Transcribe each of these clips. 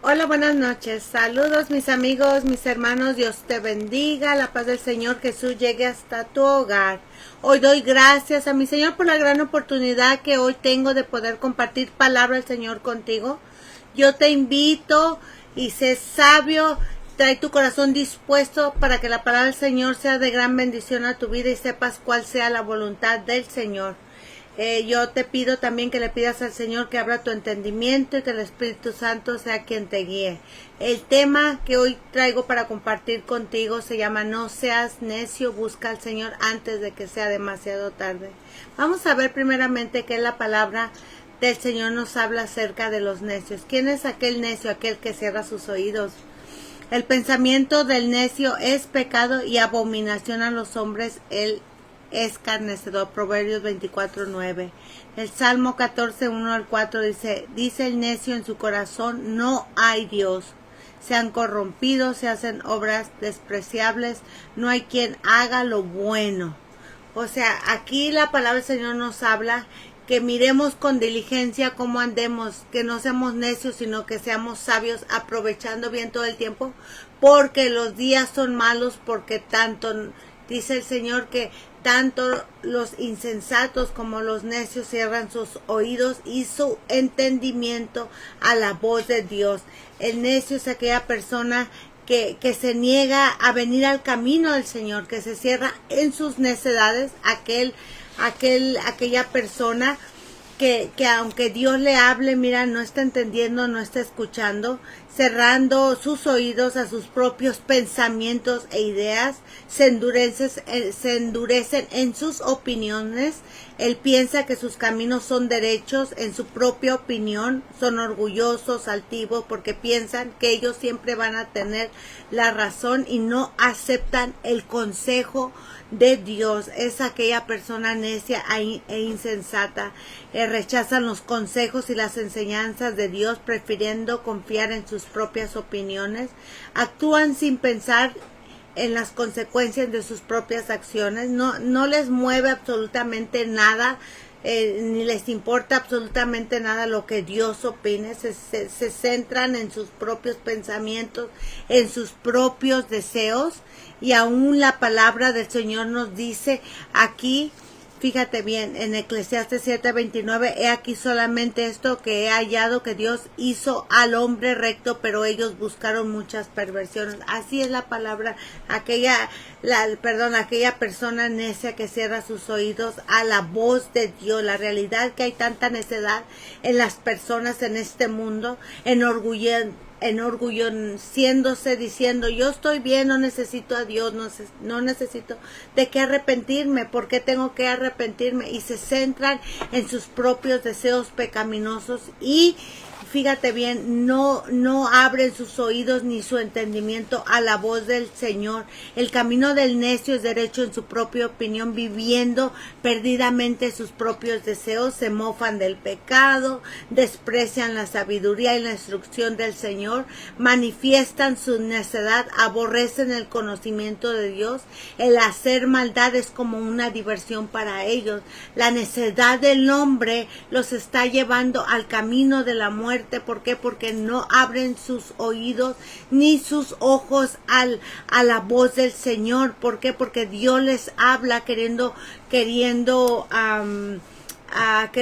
Hola, buenas noches. Saludos mis amigos, mis hermanos. Dios te bendiga. La paz del Señor Jesús llegue hasta tu hogar. Hoy doy gracias a mi Señor por la gran oportunidad que hoy tengo de poder compartir palabra del Señor contigo. Yo te invito y sé sabio. Trae tu corazón dispuesto para que la palabra del Señor sea de gran bendición a tu vida y sepas cuál sea la voluntad del Señor. Yo te pido también que le pidas al Señor que abra tu entendimiento y que el Espíritu Santo sea quien te guíe. El tema que hoy traigo para compartir contigo se llama No seas necio, busca al Señor antes de que sea demasiado tarde. Vamos a ver primeramente qué la palabra del Señor nos habla acerca de los necios. ¿Quién es aquel necio? Aquel que cierra sus oídos. El pensamiento del necio es pecado y abominación a los hombres. Él es escarnecedor. Proverbios 24:9. El Salmo 14:1 al 4 dice el necio en su corazón, no hay Dios. Se han corrompido, se hacen obras despreciables, no hay quien haga lo bueno. O sea, aquí la palabra del Señor nos habla que miremos con diligencia cómo andemos, que no seamos necios, sino que seamos sabios, aprovechando bien todo el tiempo, porque los días son malos, porque tanto, dice el Señor, que tanto los insensatos como los necios cierran sus oídos y su entendimiento a la voz de Dios. El necio es aquella persona que se niega a venir al camino del Señor, que se cierra en sus necedades, aquella persona que aunque Dios le hable, mira, no está entendiendo, no está escuchando, cerrando sus oídos a sus propios pensamientos e ideas, se endurecen en sus opiniones. Él piensa que sus caminos son derechos en su propia opinión, son orgullosos, altivos, porque piensan que ellos siempre van a tener la razón y no aceptan el consejo de Dios. Es aquella persona necia e insensata. Rechazan los consejos y las enseñanzas de Dios, prefiriendo confiar en sus propias opiniones. Actúan sin pensar en las consecuencias de sus propias acciones. No les mueve absolutamente nada, ni les importa absolutamente nada lo que Dios opine. Se centran en sus propios pensamientos, en sus propios deseos, y aún la palabra del Señor nos dice aquí, fíjate bien, en Eclesiastes 7:29, he aquí solamente esto que he hallado, que Dios hizo al hombre recto, pero ellos buscaron muchas perversiones. Así es la palabra, aquella persona necia que cierra sus oídos a la voz de Dios. La realidad que hay tanta necedad en las personas en este mundo, enorgulleciéndose, diciendo, yo estoy bien, no necesito a Dios, no necesito de qué arrepentirme, ¿por qué tengo que arrepentirme? Y se centran en sus propios deseos pecaminosos y fíjate bien, no abren sus oídos ni su entendimiento a la voz del Señor. El camino del necio es derecho en su propia opinión, viviendo perdidamente sus propios deseos, se mofan del pecado, desprecian la sabiduría y la instrucción del Señor, manifiestan su necedad, aborrecen el conocimiento de Dios. El hacer maldad es como una diversión para ellos. La necedad del hombre los está llevando al camino de la muerte. ¿Por qué? Porque no abren sus oídos ni sus ojos a la voz del Señor. ¿Por qué? Porque Dios les habla queriendo que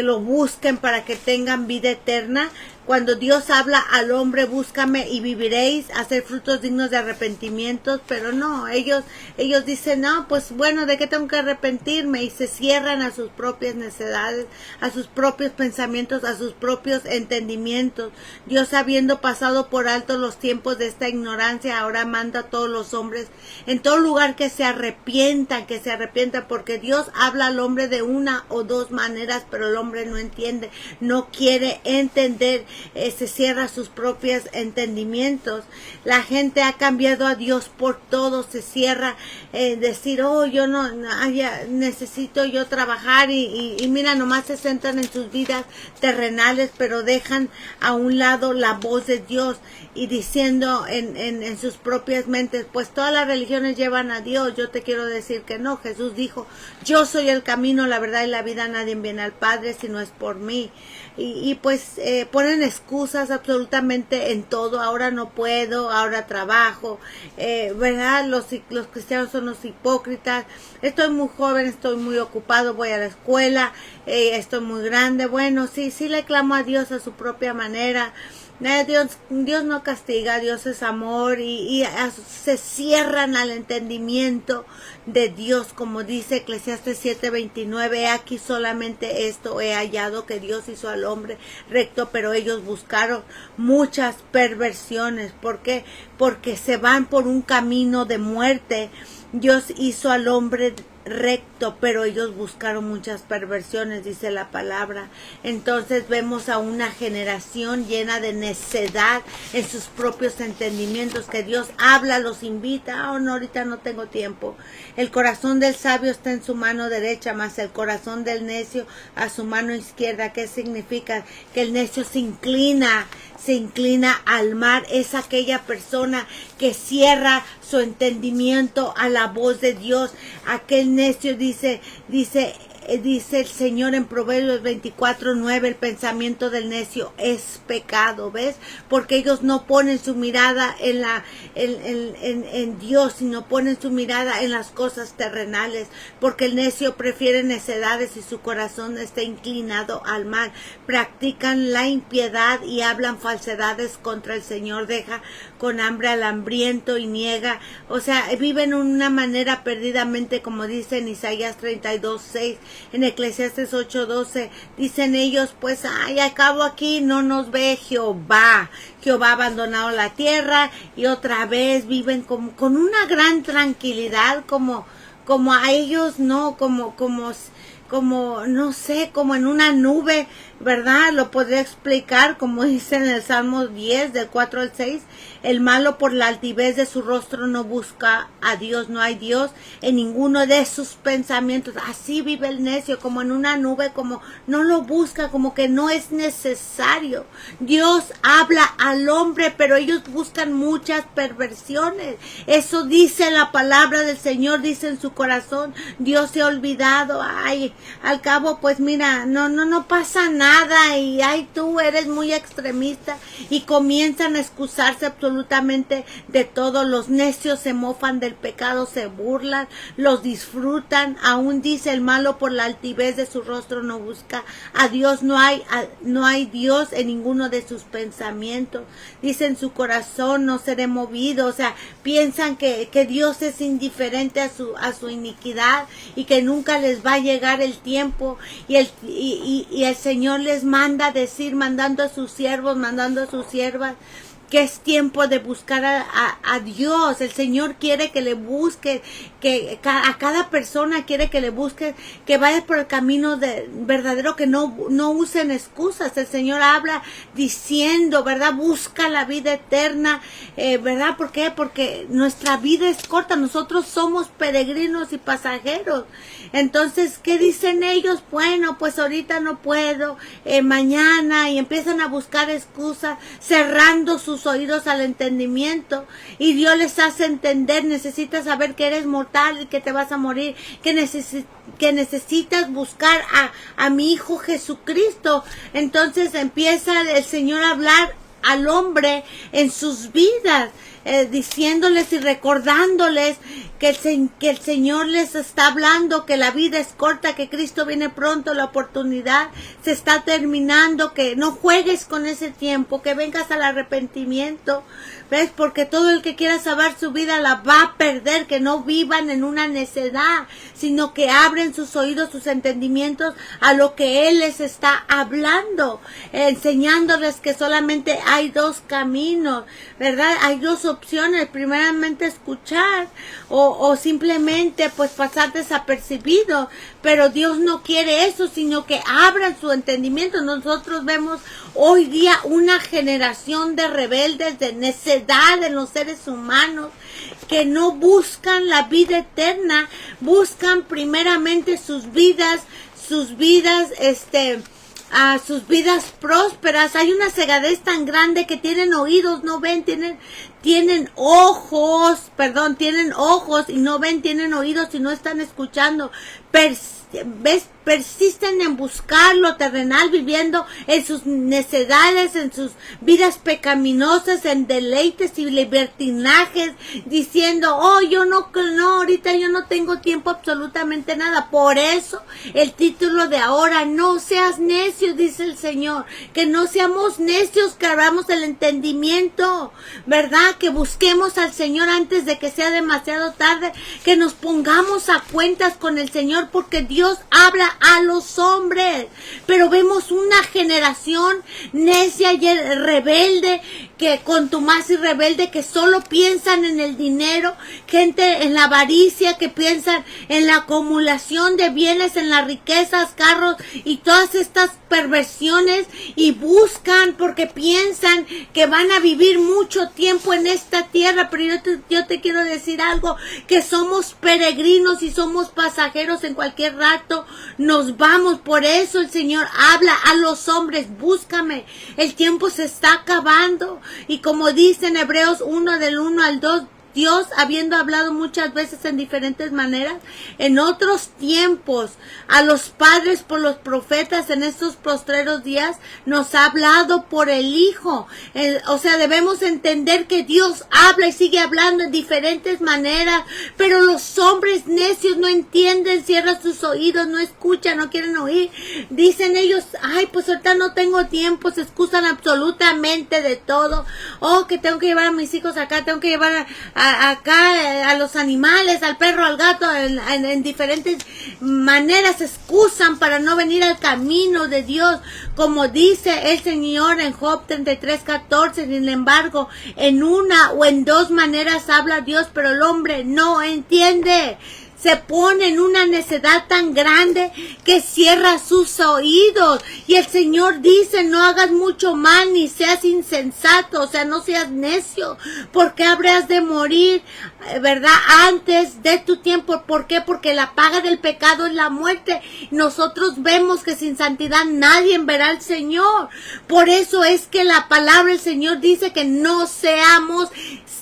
lo busquen para que tengan vida eterna. Cuando Dios habla al hombre, búscame y viviréis, hacer frutos dignos de arrepentimientos, pero no, ellos dicen, no, pues bueno, ¿de qué tengo que arrepentirme? Y se cierran a sus propias necedades, a sus propios pensamientos, a sus propios entendimientos. Dios, habiendo pasado por alto los tiempos de esta ignorancia, ahora manda a todos los hombres en todo lugar que se arrepientan, porque Dios habla al hombre de una o dos maneras, pero el hombre no entiende, no quiere entender. Se cierra sus propios entendimientos. La gente ha cambiado a Dios por todo, se cierra, decir, yo necesito yo trabajar y mira, nomás se centran en sus vidas terrenales, pero dejan a un lado la voz de Dios y diciendo en sus propias mentes, pues todas las religiones llevan a Dios. Yo te quiero decir que no. Jesús dijo, yo soy el camino, la verdad y la vida, nadie viene al Padre si no es por mí. Y pues ponen ponen excusas absolutamente en todo. Ahora no puedo, ahora trabajo, ¿verdad? Los cristianos son los hipócritas. Estoy muy joven, estoy muy ocupado, voy a la escuela, estoy muy grande. Bueno, sí le clamo a Dios a su propia manera. Dios no castiga, Dios es amor y se cierran al entendimiento de Dios, como dice Eclesiastes 7:29, aquí solamente esto he hallado, que Dios hizo al hombre recto, pero ellos buscaron muchas perversiones. ¿Por qué? Porque se van por un camino de muerte. Dios hizo al hombre recto, pero ellos buscaron muchas perversiones, dice la palabra. Entonces vemos a una generación llena de necedad en sus propios entendimientos, que Dios habla, los invita. No, ahorita no tengo tiempo. El corazón del sabio está en su mano derecha, mas el corazón del necio a su mano izquierda. ¿Qué significa? Que el necio se inclina al mal. Es aquella persona que cierra su entendimiento a la voz de Dios. Aquel necio dice el Señor en Proverbios 24:9, el pensamiento del necio es pecado, ¿ves? Porque ellos no ponen su mirada en Dios, sino ponen su mirada en las cosas terrenales, porque el necio prefiere necedades y su corazón está inclinado al mal. Practican la impiedad y hablan falsedades contra el Señor. Deja con hambre al hambriento y niega, o sea, viven de una manera perdidamente, como dice en Isaías 32:6. En Eclesiastes 8:12 dicen ellos, pues, al cabo aquí no nos ve Jehová. Jehová ha abandonado la tierra, y otra vez viven con una gran tranquilidad, como a ellos, no, como no sé, como en una nube, ¿verdad? Lo podría explicar, como dice en el Salmo 10, del 4 al 6. El malo por la altivez de su rostro no busca a Dios, no hay Dios en ninguno de sus pensamientos. Así vive el necio, como en una nube, como no lo busca, como que no es necesario. Dios habla al hombre, pero ellos buscan muchas perversiones. Eso dice la palabra del Señor, dice en su corazón, Dios se ha olvidado. Ay, al cabo, pues mira, no pasa nada, y ay, tú eres muy extremista, y comienzan a excusarse absolutamente de todo. Los necios se mofan del pecado, se burlan, los disfrutan. Aún dice el malo por la altivez de su rostro no busca a Dios, no hay Dios en ninguno de sus pensamientos. Dice en su corazón no seré movido, o sea, piensan que Dios es indiferente a su iniquidad, y que nunca les va a llegar el tiempo, y el Señor les manda decir, mandando a sus siervos, mandando a sus siervas, que es tiempo de buscar a Dios. El Señor quiere que le busque, que a cada persona quiere que le busque, que vaya por el camino verdadero, que no usen excusas. El Señor habla diciendo, ¿verdad? Busca la vida eterna, ¿verdad? ¿Por qué? Porque nuestra vida es corta, nosotros somos peregrinos y pasajeros. Entonces, ¿qué dicen ellos? Bueno, pues ahorita no puedo, mañana, y empiezan a buscar excusas, cerrando sus oídos al entendimiento, y Dios les hace entender, necesitas saber que eres mortal y que te vas a morir, que necesitas buscar a mi Hijo Jesucristo. Entonces empieza el Señor a hablar al hombre en sus vidas, diciéndoles y recordándoles que el Señor les está hablando, que la vida es corta, que Cristo viene pronto, la oportunidad se está terminando, que no juegues con ese tiempo, que vengas al arrepentimiento, ¿ves? Porque todo el que quiera salvar su vida la va a perder. Que no vivan en una necedad, sino que abren sus oídos, sus entendimientos a lo que Él les está hablando, enseñándoles que solamente hay dos caminos, ¿verdad? Hay dos opciones: primeramente escuchar, o simplemente pues pasar desapercibido. Pero Dios no quiere eso, sino que abran su entendimiento. Nosotros vemos hoy día una generación de rebeldes, de necedad en los seres humanos, que no buscan la vida eterna, buscan primeramente sus vidas a sus vidas prósperas. Hay una cegadez tan grande que tienen oídos, no ven, tienen ojos y no ven, tienen oídos y no están escuchando. Persisten en buscar lo terrenal, viviendo en sus necedades, en sus vidas pecaminosas, en deleites y libertinajes, diciendo, ahorita yo no tengo tiempo absolutamente nada. Por eso el título de ahora, no seas necio, dice el Señor, que no seamos necios, que abramos el entendimiento, ¿verdad? Que busquemos al Señor antes de que sea demasiado tarde, que nos pongamos a cuentas con el Señor, porque Dios habla a los hombres, pero vemos una generación necia y rebelde, que contumaz y rebelde, que solo piensan en el dinero, gente en la avaricia, que piensan en la acumulación de bienes, en las riquezas, carros y todas estas perversiones, y buscan porque piensan que van a vivir mucho tiempo en esta tierra. Pero yo te quiero decir algo, que somos peregrinos y somos pasajeros, en cualquier rato nos vamos. Por eso el Señor habla a los hombres, búscame, el tiempo se está acabando. Y como dice en Hebreos 1, del 1 al 2, Dios, habiendo hablado muchas veces en diferentes maneras, en otros tiempos, a los padres por los profetas, en estos postreros días, nos ha hablado por el Hijo. O sea, debemos entender que Dios habla y sigue hablando en diferentes maneras, pero los hombres necios no entienden, cierran sus oídos, no escuchan, no quieren oír. Dicen ellos, pues ahorita no tengo tiempo, se excusan absolutamente de todo. Que tengo que llevar a mis hijos acá, tengo que llevar a los animales, al perro, al gato, en diferentes maneras se excusan para no venir al camino de Dios, como dice el Señor en Job 33:14. Sin embargo, en una o en dos maneras habla Dios, pero el hombre no entiende. Se pone en una necedad tan grande que cierra sus oídos. Y el Señor dice, no hagas mucho mal ni seas insensato, o sea, no seas necio, porque habrás de morir, ¿verdad? Antes de tu tiempo. ¿Por qué? Porque la paga del pecado es la muerte. Nosotros vemos que sin santidad nadie verá al Señor. Por eso es que la palabra del Señor dice que no seamos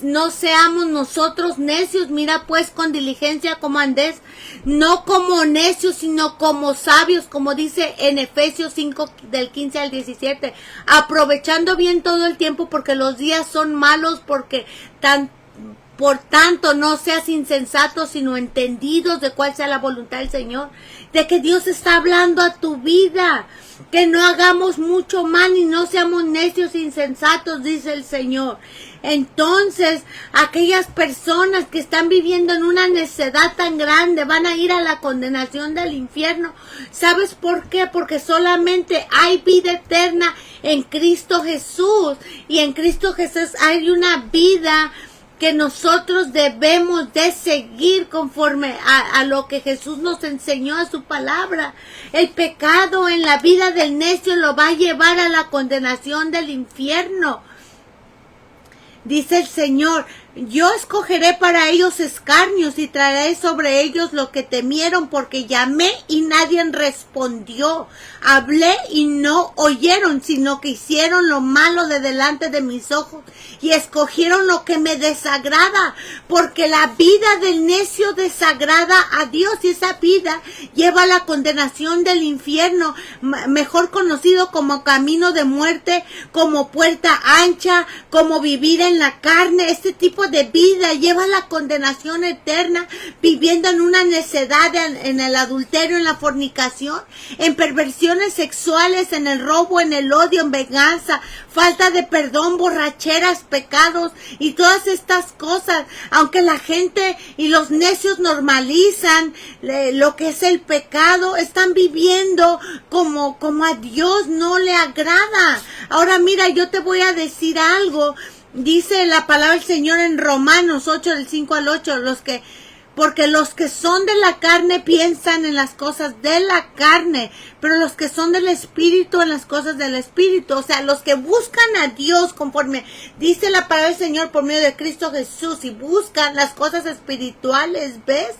nosotros necios. Mira pues con diligencia como andes, no como necios, sino como sabios, como dice en Efesios 5, del 15 al 17, aprovechando bien todo el tiempo, porque los días son malos. Por tanto, no seas insensato, sino entendidos de cuál sea la voluntad del Señor, de que Dios está hablando a tu vida, que no hagamos mucho mal y no seamos necios e insensatos, dice el Señor. Entonces, aquellas personas que están viviendo en una necedad tan grande van a ir a la condenación del infierno. ¿Sabes por qué? Porque solamente hay vida eterna en Cristo Jesús, y en Cristo Jesús hay una vida que nosotros debemos de seguir conforme a lo que Jesús nos enseñó a su palabra. El pecado en la vida del necio lo va a llevar a la condenación del infierno. Dice el Señor, yo escogeré para ellos escarnios y traeré sobre ellos lo que temieron, porque llamé y nadie respondió. Hablé y no oyeron, sino que hicieron lo malo de delante de mis ojos y escogieron lo que me desagrada, porque la vida del necio desagrada a Dios, y esa vida lleva a la condenación del infierno, mejor conocido como camino de muerte, como puerta ancha, como vivir en la carne. Este tipo de vida lleva a la condenación eterna, viviendo en una necedad, en el adulterio, en la fornicación, en perversiones sexuales, en el robo, en el odio, en venganza, falta de perdón, borracheras, pecados y todas estas cosas. Aunque la gente y los necios normalizan lo que es el pecado, están viviendo como a Dios no le agrada. Ahora mira, yo te voy a decir algo. Dice la palabra del Señor en Romanos 8, del 5 al 8, porque los que son de la carne piensan en las cosas de la carne, pero los que son del Espíritu en las cosas del Espíritu. O sea, los que buscan a Dios conforme dice la palabra del Señor por medio de Cristo Jesús, y buscan las cosas espirituales, ¿ves?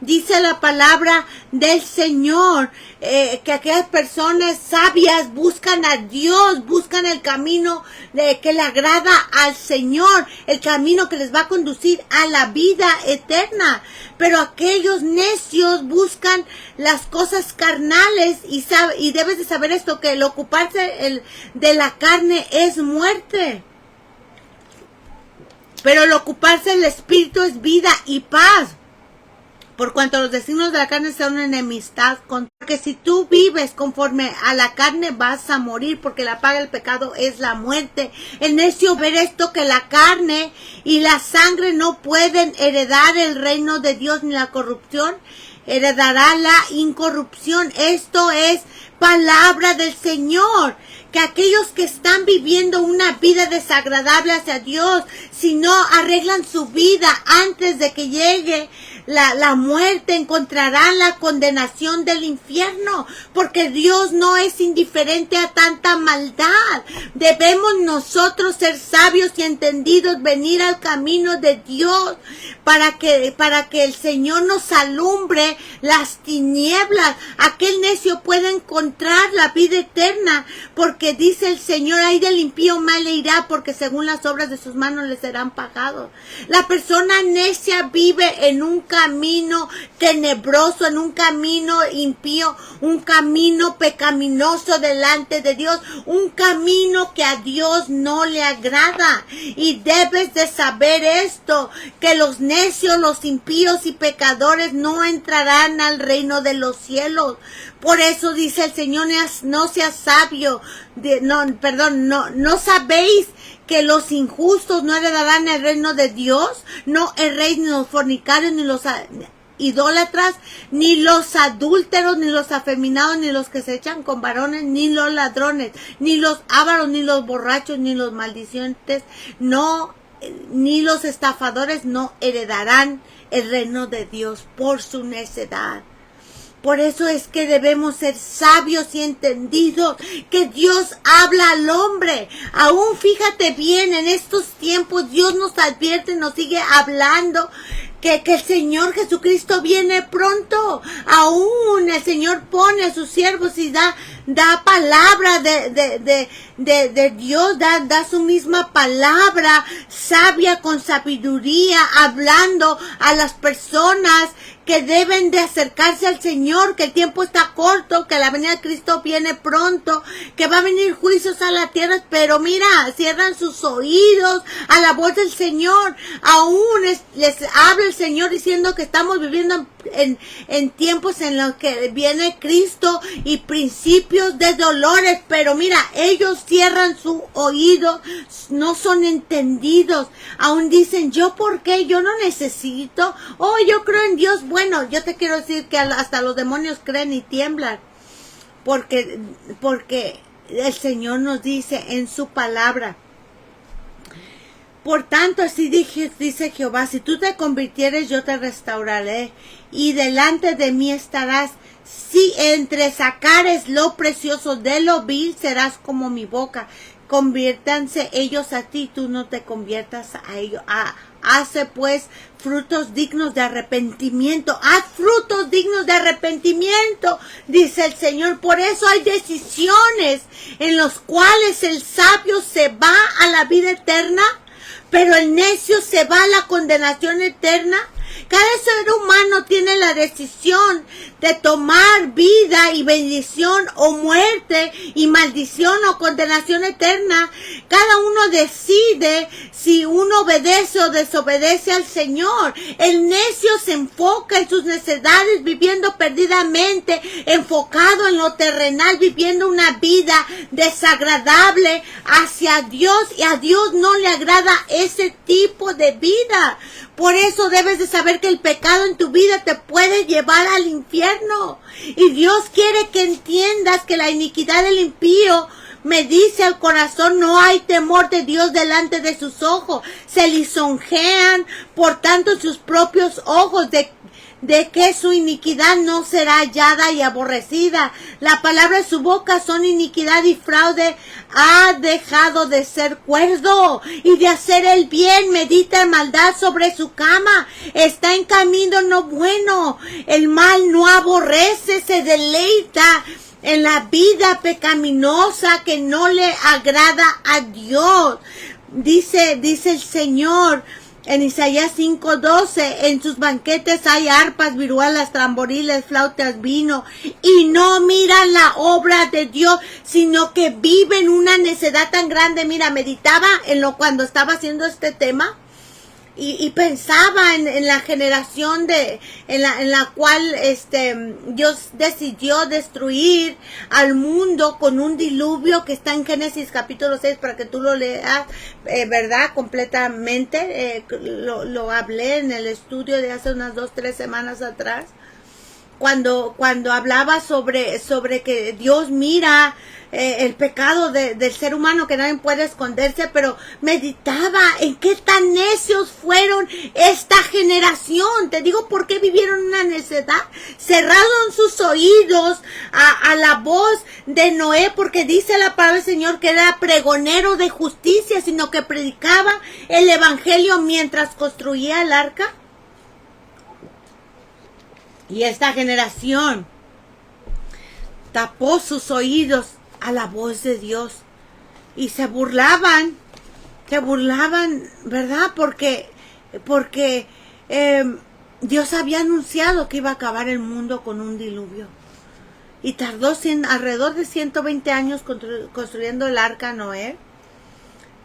Dice la palabra del Señor que aquellas personas sabias buscan a Dios, buscan el camino que le agrada al Señor, el camino que les va a conducir a la vida eterna. Pero aquellos necios buscan las cosas carnales y debes de saber esto, que el ocuparse de la carne es muerte. Pero el ocuparse del Espíritu es vida y paz. Por cuanto los designios de la carne son enemistad, porque si tú vives conforme a la carne vas a morir, porque la paga del pecado es la muerte. El necio ver esto, que la carne y la sangre no pueden heredar el reino de Dios, ni la corrupción heredará la incorrupción. Esto es palabra del Señor, que aquellos que están viviendo una vida desagradable hacia Dios, si no arreglan su vida antes de que llegue la muerte, encontrarán la condenación del infierno, porque Dios no es indiferente a tanta maldad. Debemos nosotros ser sabios y entendidos, venir al camino de Dios, para que el Señor nos alumbre las tinieblas. Aquel necio puede encontrar la vida eterna, porque dice el Señor, ay del impío mal le irá, porque según las obras de sus manos le serán pagados. La persona necia vive en un camino tenebroso, en un camino impío, un camino pecaminoso delante de Dios, un camino que a Dios no le agrada. Y debes de saber esto, que los necios, los impíos y pecadores no entrarán al reino de los cielos. Por eso dice el Señor, no seas sabio, no sabéis que los injustos no heredarán el reino de Dios. No erréis, ni los fornicarios, ni los idólatras, ni los adúlteros, ni los afeminados, ni los que se echan con varones, ni los ladrones, ni los ávaros, ni los borrachos, ni los maldicientes, ni los estafadores no heredarán el reino de Dios por su necedad. Por eso es que debemos ser sabios y entendidos, que Dios habla al hombre. Aún fíjate bien, en estos tiempos Dios nos advierte, nos sigue hablando, que el Señor Jesucristo viene pronto. Aún el Señor pone a sus siervos y da palabra de Dios, da su misma palabra sabia, con sabiduría, hablando a las personas que deben de acercarse al Señor, que el tiempo está corto, que la venida de Cristo viene pronto, que va a venir juicios a la tierra. Pero mira, cierran sus oídos a la voz del Señor. Aún les habla el Señor diciendo que estamos viviendo en tiempos en los que viene Cristo y principios de dolores. Pero mira, ellos cierran su oído, no son entendidos. Aún dicen, ¿yo por qué? Yo no necesito. Oh, yo creo en Dios. Bueno, yo te quiero decir que hasta los demonios creen y tiemblan, porque el Señor nos dice en su palabra. Por tanto, así dice Jehová, si tú te convirtieres, yo te restauraré, y delante de mí estarás. Si entresacares lo precioso de lo vil, serás como mi boca. Conviértanse ellos a ti, tú no te conviertas a ellos. Hace pues frutos dignos de arrepentimiento. Haz frutos dignos de arrepentimiento, dice el Señor. Por eso hay decisiones en las cuales el sabio se va a la vida eterna, pero el necio se va a la condenación eterna. Cada ser humano tiene la decisión de tomar vida y bendición, o muerte y maldición, o condenación eterna. Cada uno decide si uno obedece o desobedece al Señor. El necio se enfoca en sus necesidades, viviendo perdidamente, enfocado en lo terrenal, viviendo una vida desagradable hacia Dios, y a Dios no le agrada ese tipo de vida. Por eso debes de saber que el pecado en tu vida te puede llevar al infierno. Y Dios quiere que entiendas que la iniquidad del impío me dice al corazón, no hay temor de Dios delante de sus ojos. Se lisonjean, por tanto, sus propios ojos. de que su iniquidad no será hallada y aborrecida. La palabra de su boca son iniquidad y fraude. Ha dejado de ser cuerdo y de hacer el bien. Medita en maldad sobre su cama. Está en camino no bueno. El mal no aborrece, se deleita en la vida pecaminosa que no le agrada a Dios. Dice el Señor en Isaías 5:12, en sus banquetes hay arpas, viruelas, tamboriles, flautas, vino, y no miran la obra de Dios, sino que viven una necedad tan grande. Mira, meditaba en lo cuando estaba haciendo este tema, y pensaba en la generación en la cual Dios decidió destruir al mundo con un diluvio que está en Génesis capítulo 6 para que tú lo leas, verdad, completamente. Lo hablé en el estudio de hace unas 2-3 semanas atrás, cuando hablaba sobre que Dios mira el pecado del ser humano, que nadie puede esconderse, pero meditaba en qué tan necios fueron esta generación. Te digo por qué vivieron una necedad. Cerraron sus oídos a la voz de Noé, porque dice la palabra del Señor que era pregonero de justicia, sino que predicaba el evangelio mientras construía el arca. Y esta generación tapó sus oídos a la voz de Dios y se burlaban, ¿verdad? Porque Dios había anunciado que iba a acabar el mundo con un diluvio, y tardó alrededor de 120 años construyendo el arca Noé.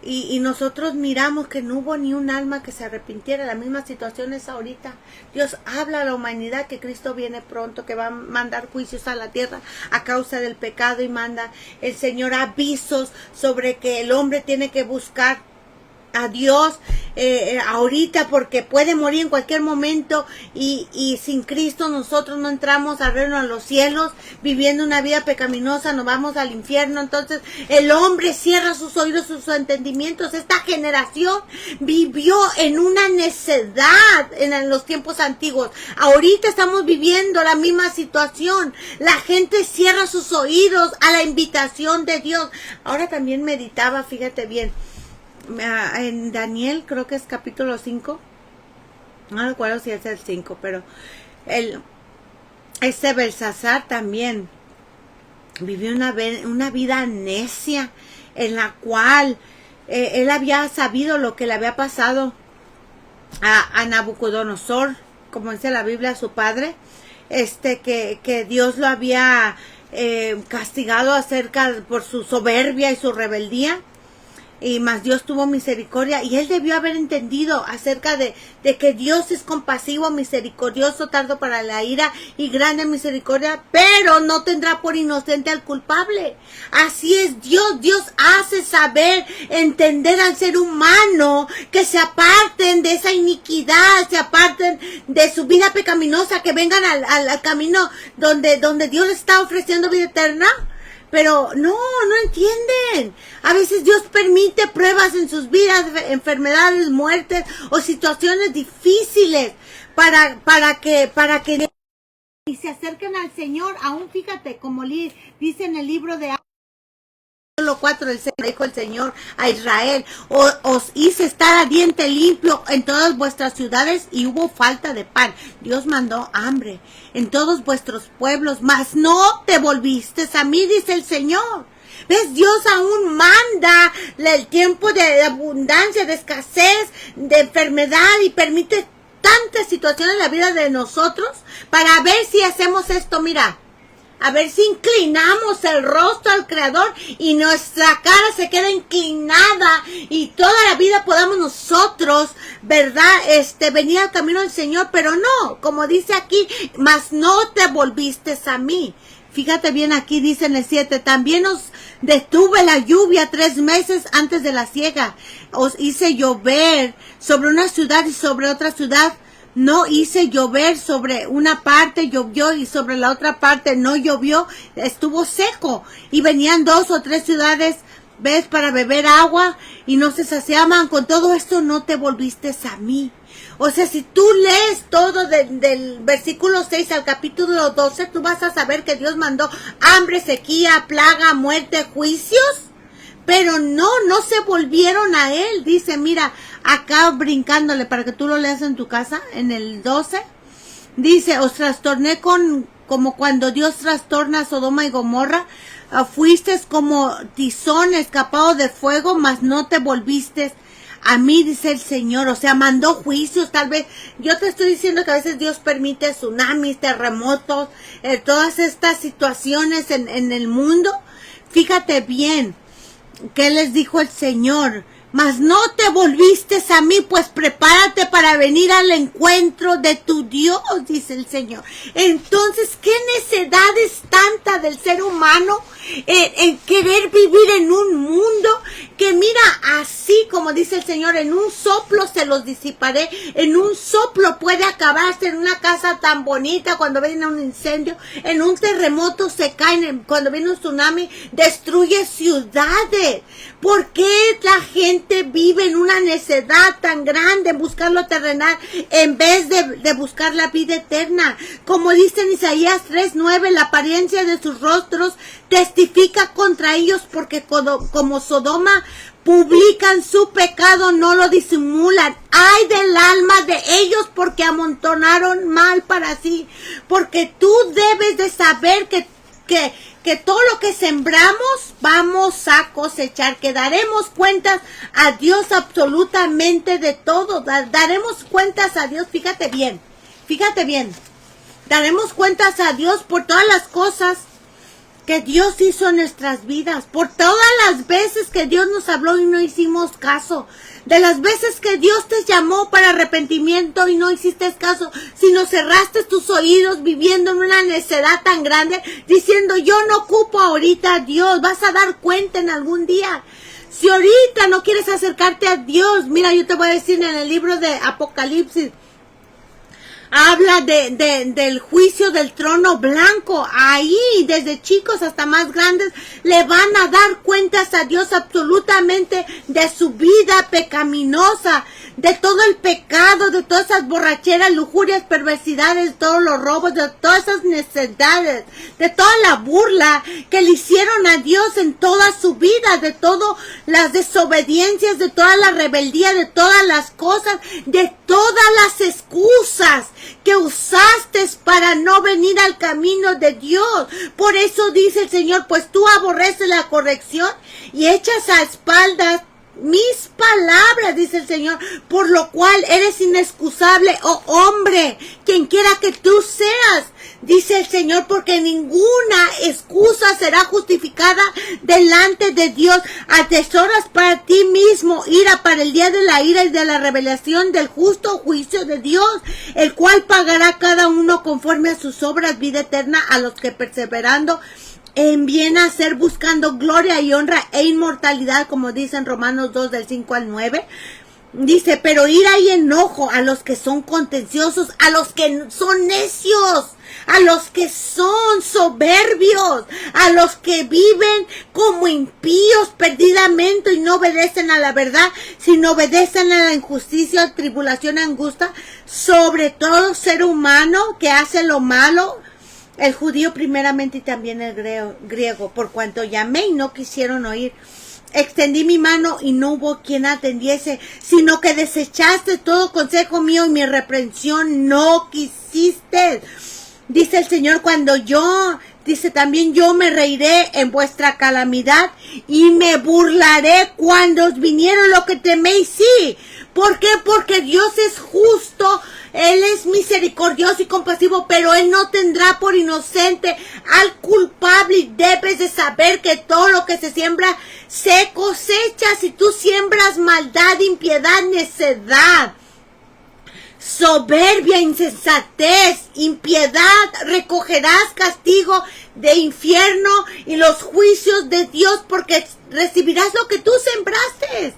Y nosotros miramos que no hubo ni un alma que se arrepintiera. La misma situación es ahorita. Dios habla a la humanidad que Cristo viene pronto, que va a mandar juicios a la tierra a causa del pecado, y manda el Señor avisos sobre que el hombre tiene que buscar a Dios ahorita, porque puede morir en cualquier momento, y sin Cristo nosotros no entramos al reino de los cielos. Viviendo una vida pecaminosa nos vamos al infierno. Entonces el hombre cierra sus oídos, sus entendimientos. Esta generación vivió en una necedad en los tiempos antiguos. Ahorita estamos viviendo la misma situación. La gente cierra sus oídos a la invitación de Dios. Ahora también meditaba, fíjate bien, en Daniel, creo que es capítulo 5, no recuerdo si es el 5, pero ese Belsasar también vivió una vida necia, en la cual él había sabido lo que le había pasado a Nabucodonosor, como dice la Biblia, a su padre, que Dios lo había castigado por su soberbia y su rebeldía. Y más Dios tuvo misericordia, y él debió haber entendido acerca de que Dios es compasivo, misericordioso, tardo para la ira y grande misericordia, pero no tendrá por inocente al culpable. Así es Dios. Dios hace saber, entender al ser humano que se aparten de esa iniquidad, se aparten de su vida pecaminosa, que vengan al camino donde Dios les está ofreciendo vida eterna. Pero no entienden. A veces Dios permite pruebas en sus vidas, enfermedades, muertes o situaciones difíciles para que y se acerquen al Señor. Aún fíjate, como dice en el libro de 4, dijo el Señor a Israel: os hice estar a diente limpio en todas vuestras ciudades, y hubo falta de pan. Dios mandó hambre en todos vuestros pueblos, mas no te volviste a mí, dice el Señor. ¿Ves? Dios aún manda el tiempo de abundancia, de escasez, de enfermedad, y permite tantas situaciones en la vida de nosotros para ver si hacemos esto. Mira, a ver si inclinamos el rostro al Creador y nuestra cara se queda inclinada, y toda la vida podamos nosotros, ¿verdad? Venir al camino del Señor. Pero no, como dice aquí, mas no te volviste a mí. Fíjate bien, aquí dice en el 7, también os detuve la lluvia 3 meses antes de la siega. Os hice llover sobre una ciudad y sobre otra ciudad. No hice llover sobre una parte, llovió, y sobre la otra parte no llovió, estuvo seco. Y venían 2 o 3 ciudades, ¿ves?, para beber agua, y no se saciaban. Con todo esto no te volviste a mí. O sea, si tú lees todo del versículo 6 al capítulo 12, tú vas a saber que Dios mandó hambre, sequía, plaga, muerte, juicios. Pero no se volvieron a él. Dice, mira, acá brincándole para que tú lo leas en tu casa, en el 12. Dice, os trastorné como cuando Dios trastorna a Sodoma y Gomorra. Fuiste como tizón escapado de fuego, mas no te volviste a mí, dice el Señor. O sea, mandó juicios. Tal vez, yo te estoy diciendo que a veces Dios permite tsunamis, terremotos, todas estas situaciones en el mundo. Fíjate bien, ¿qué les dijo el Señor? Mas no te volviste a mí, pues prepárate para venir al encuentro de tu Dios, dice el Señor. Entonces, ¿qué necedad es tanta del ser humano en querer vivir en un mundo que, mira, así como dice el Señor, en un soplo se los disiparé, en un soplo puede acabarse en una casa tan bonita cuando viene un incendio, en un terremoto se caen, cuando viene un tsunami destruye ciudades? ¿Por qué la gente vive en una necedad tan grande en buscar lo terrenal en vez de buscar la vida eterna? Como dice en Isaías 3:9, la apariencia de sus rostros testifica contra ellos, porque como Sodoma publican su pecado, no lo disimulan. Ay del alma de ellos, porque amontonaron mal para sí. Porque tú debes de saber que todo lo que sembramos vamos a cosechar, que daremos cuentas a Dios absolutamente de todo. Daremos cuentas a Dios, fíjate bien, daremos cuentas a Dios por todas las cosas que Dios hizo en nuestras vidas, por todas las veces que Dios nos habló y no hicimos caso, de las veces que Dios te llamó para arrepentimiento y no hiciste caso, sino cerraste tus oídos viviendo en una necedad tan grande, diciendo yo no ocupo ahorita a Dios. Vas a dar cuenta en algún día. Si ahorita no quieres acercarte a Dios, mira, yo te voy a decir en el libro de Apocalipsis, habla del juicio del trono blanco. Ahí, desde chicos hasta más grandes, le van a dar cuentas a Dios absolutamente de su vida pecaminosa, de todo el pecado, de todas esas borracheras, lujurias, perversidades, de todos los robos, de todas esas necesidades, de toda la burla que le hicieron a Dios en toda su vida, de todas las desobediencias, de toda la rebeldía, de todas las cosas, de todas las excusas que usaste para no venir al camino de Dios. Por eso dice el Señor, pues tú aborreces la corrección y echas a espaldas mis palabras, dice el Señor, por lo cual eres inexcusable, oh hombre, quien quiera que tú seas, dice el Señor, porque ninguna excusa será justificada delante de Dios. Atesoras para ti mismo ira para el día de la ira y de la revelación del justo juicio de Dios, el cual pagará cada uno conforme a sus obras vida eterna a los que perseverando en bien hacer, buscando gloria y honra e inmortalidad, como dice en Romanos 2 del 5 al 9. Dice, pero ira y enojo a los que son contenciosos, a los que son necios, a los que son soberbios, a los que viven como impíos perdidamente y no obedecen a la verdad, sino obedecen a la injusticia, tribulación, angustia, sobre todo ser humano que hace lo malo, el judío primeramente y también el griego, por cuanto llamé y no quisieron oír. Extendí mi mano y no hubo quien atendiese, sino que desechaste todo consejo mío y mi reprensión no quisiste. Dice el Señor, dice también yo me reiré en vuestra calamidad y me burlaré cuando os vinieron lo que teméis. Sí, ¿por qué? Porque Dios es justo, Él es misericordioso y compasivo, pero Él no tendrá por inocente al culpable, y debes de saber que todo lo que se siembra se cosecha. Si tú siembras maldad, impiedad, necedad, soberbia, insensatez, impiedad, recogerás castigo de infierno y los juicios de Dios, porque recibirás lo que tú sembraste.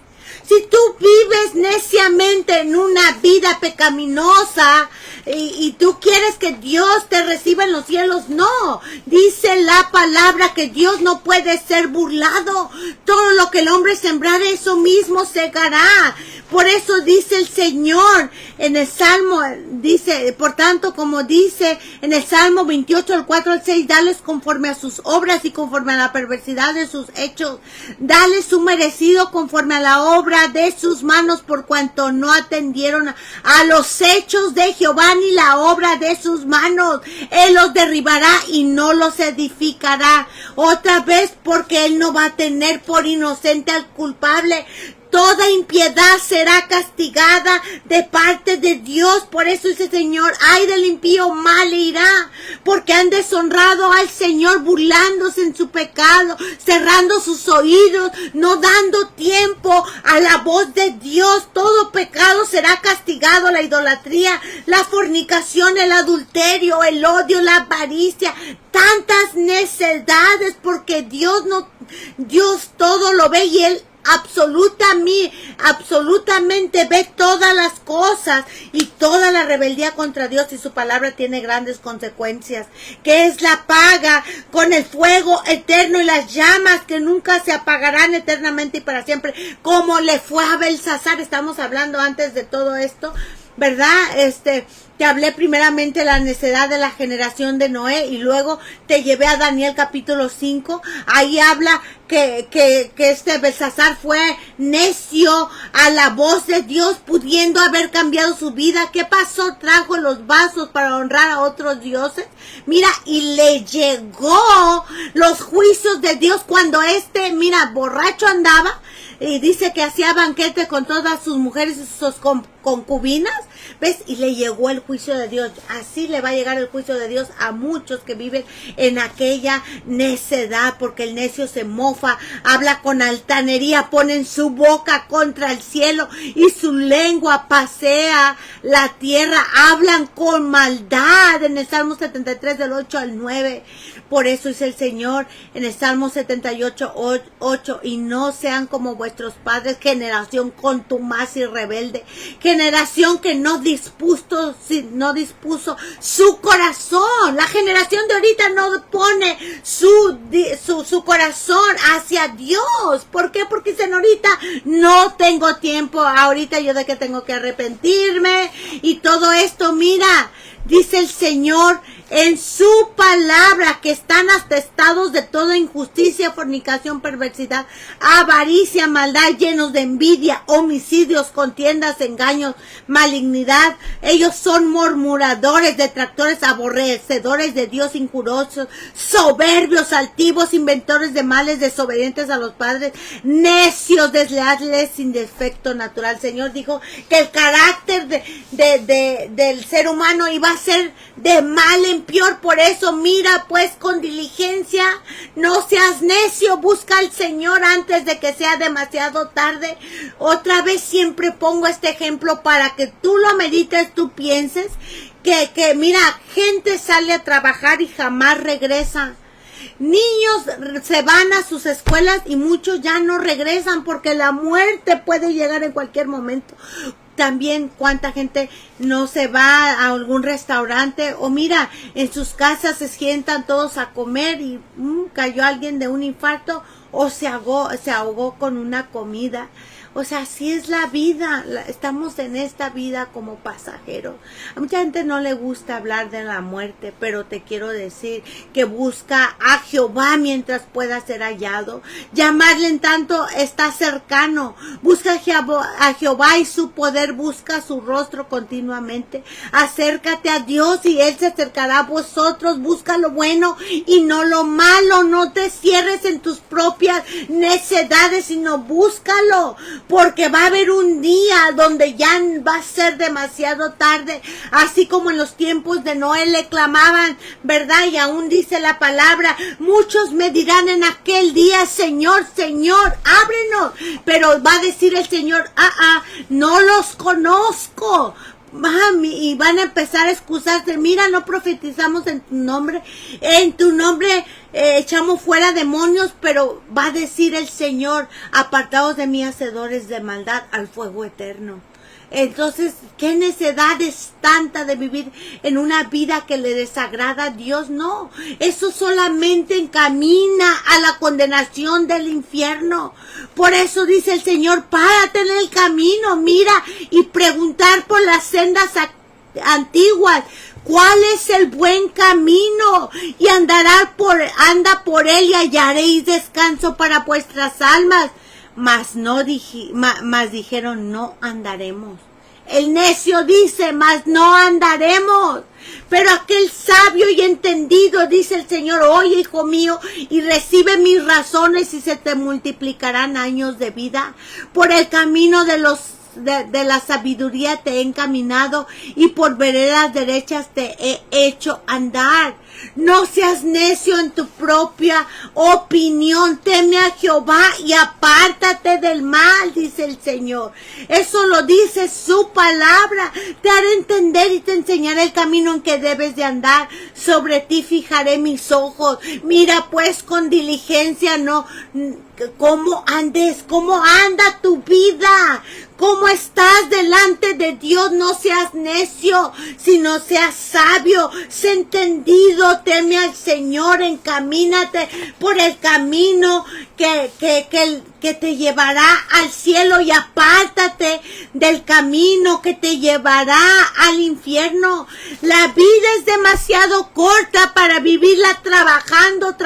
Si tú vives neciamente en una vida pecaminosa y tú quieres que Dios te reciba en los cielos, no. Dice la palabra que Dios no puede ser burlado. Todo lo que el hombre sembrare, eso mismo segará. Por eso dice el Señor en el Salmo, dice, por tanto, como dice en el Salmo 28, el 4 al 6, dales conforme a sus obras y conforme a la perversidad de sus hechos. Dales su merecido conforme a la obra de sus manos, por cuanto no atendieron a los hechos de Jehová ni la obra de sus manos. Él los derribará y no los edificará. Otra vez, porque Él no va a tener por inocente al culpable. Toda impiedad será castigada de parte de Dios. Por eso dice el Señor, ay del impío, mal le irá, porque han deshonrado al Señor, burlándose en su pecado, cerrando sus oídos, no dando tiempo a la voz de Dios. Todo pecado será castigado: la idolatría, la fornicación, el adulterio, el odio, la avaricia, tantas necedades, porque Dios todo lo ve, y Él absolutamente ve todas las cosas, y toda la rebeldía contra Dios y su palabra tiene grandes consecuencias, que es la paga con el fuego eterno y las llamas que nunca se apagarán eternamente y para siempre, como le fue a Belsasar. Estamos hablando antes de todo esto, ¿verdad? Te hablé primeramente de la necedad de la generación de Noé, y luego te llevé a Daniel capítulo 5. Ahí habla que Belsasar fue necio a la voz de Dios, pudiendo haber cambiado su vida. ¿Qué pasó? Trajo los vasos para honrar a otros dioses. Mira, y le llegó los juicios de Dios cuando borracho andaba. Y dice que hacía banquete con todas sus mujeres y sus concubinas, ¿ves? Y le llegó el juicio de Dios. Así le va a llegar el juicio de Dios a muchos que viven en aquella necedad, porque el necio se mofa, habla con altanería, pone su boca contra el cielo y su lengua pasea la tierra. Hablan con maldad en el Salmo 73 del 8 al 9. Por eso dice el Señor en el Salmo 78, 8, y no sean como vuestros padres, generación contumaz y rebelde, generación que no dispuso su corazón. La generación de ahorita no pone su corazón hacia Dios. ¿Por qué? Porque dicen ahorita, no tengo tiempo, ahorita yo de que tengo que arrepentirme y todo esto. Mira, dice el Señor en su palabra que están atestados de toda injusticia, fornicación, perversidad, avaricia, maldad, llenos de envidia, homicidios, contiendas, engaños, malignidad. Ellos son murmuradores, detractores, aborrecedores de Dios, injurosos, soberbios, altivos, inventores de males, desobedientes a los padres, necios, desleales, sin defecto natural. El Señor dijo que el carácter del ser humano iba a ser de mal en peor. Por eso, mira pues con diligencia, no seas necio, busca al Señor antes de que sea demasiado tarde. Otra vez siempre pongo este ejemplo para que tú lo medites, tú pienses que mira, gente sale a trabajar y jamás regresa. Niños se van a sus escuelas y muchos ya no regresan porque la muerte puede llegar en cualquier momento. También cuánta gente no se va a algún restaurante, o mira, en sus casas se sientan todos a comer y cayó alguien de un infarto o se ahogó con una comida. O sea, así es la vida. Estamos en esta vida como pasajeros. A mucha gente no le gusta hablar de la muerte, pero te quiero decir que busca a Jehová mientras pueda ser hallado. Llamarle en tanto está cercano. Busca a Jehová y su poder, busca su rostro continuamente. Acércate a Dios y Él se acercará a vosotros. Busca lo bueno y no lo malo. No te cierres en tus propias necedades, sino búscalo. Porque va a haber un día donde ya va a ser demasiado tarde. Así como en los tiempos de Noé le clamaban, ¿verdad? Y aún dice la palabra, muchos me dirán en aquel día, Señor, Señor, ábrenos. Pero va a decir el Señor, no los conozco. Y van a empezar a excusarse. Mira, no profetizamos en tu nombre echamos fuera demonios, pero va a decir el Señor, apartados de mí, hacedores de maldad, al fuego eterno. Entonces, ¿qué necesidad es tanta de vivir en una vida que le desagrada a Dios? No, eso solamente encamina a la condenación del infierno. Por eso dice el Señor, párate en el camino, mira, y preguntar por las sendas antiguas, ¿cuál es el buen camino? Y anda por él y hallaréis descanso para vuestras almas. Mas dijeron, no andaremos. El necio dice, mas no andaremos. Pero aquel sabio y entendido, dice el Señor, oye, hijo mío, y recibe mis razones y se te multiplicarán años de vida. Por el camino de la sabiduría te he encaminado y por veredas derechas te he hecho andar. No seas necio en tu propia opinión. Teme a Jehová y apártate del mal, dice el Señor. Eso lo dice su palabra. Te haré entender y te enseñaré el camino en que debes de andar. Sobre ti fijaré mis ojos. Mira pues con diligencia, no cómo anda tu vida, cómo estás delante de Dios. No seas necio, sino seas sabio, sé entendido, teme al Señor, encamínate por el camino que te llevará al cielo y apártate del camino que te llevará al infierno. La vida es demasiado corta para vivirla trabajando,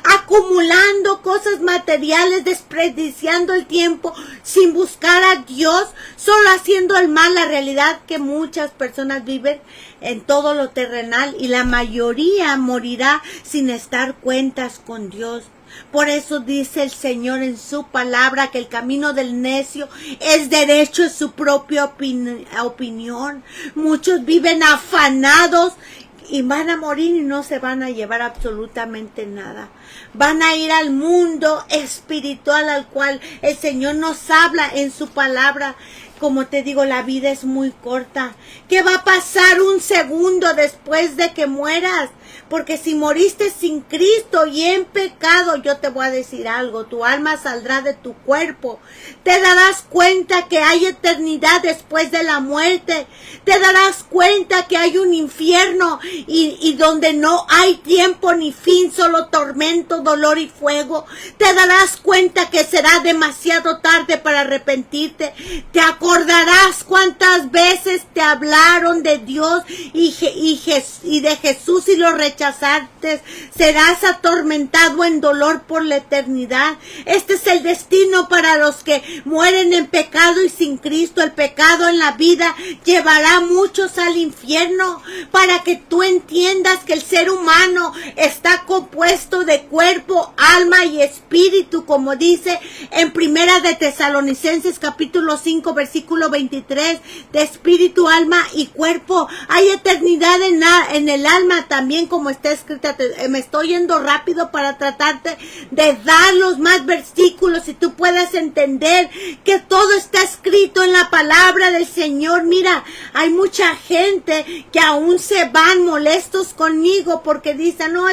acumulando cosas materiales, desperdiciando el tiempo sin buscar a Dios, solo haciendo el mal. La realidad que muchas personas viven en todo lo terrenal y la mayoría morirá sin estar cuentas con Dios. Por eso dice el Señor en su palabra que el camino del necio es derecho en su propia opinión. Muchos viven afanados y van a morir y no se van a llevar absolutamente nada. Van a ir al mundo espiritual al cual el Señor nos habla en su palabra. Como te digo, la vida es muy corta. ¿Qué va a pasar un segundo después de que mueras? Porque si moriste sin Cristo y en pecado, yo te voy a decir algo, tu alma saldrá de tu cuerpo. Te darás cuenta que hay eternidad después de la muerte. Te darás cuenta que hay un infierno y donde no hay tiempo ni fin, solo tormento, dolor y fuego. Te darás cuenta que será demasiado tarde para arrepentirte. Te acordarás cuántas veces te hablaron de Dios y de Jesús y lo rechazaste. Serás atormentado en dolor por la eternidad. Este es el destino para los que mueren en pecado y sin Cristo. El pecado en la vida llevará a muchos al infierno. Para que tú entiendas que el ser humano está compuesto de cuerpo, alma y espíritu, como dice en Primera de Tesalonicenses capítulo 5 versículo 23, de espíritu, alma y cuerpo. Hay eternidad en el alma también, como está escrita. Me estoy yendo rápido para tratarte de dar los más versículos y tú puedas entender que todo está escrito en la palabra del Señor. Mira, hay mucha gente que aún se van molestos conmigo porque dicen, no,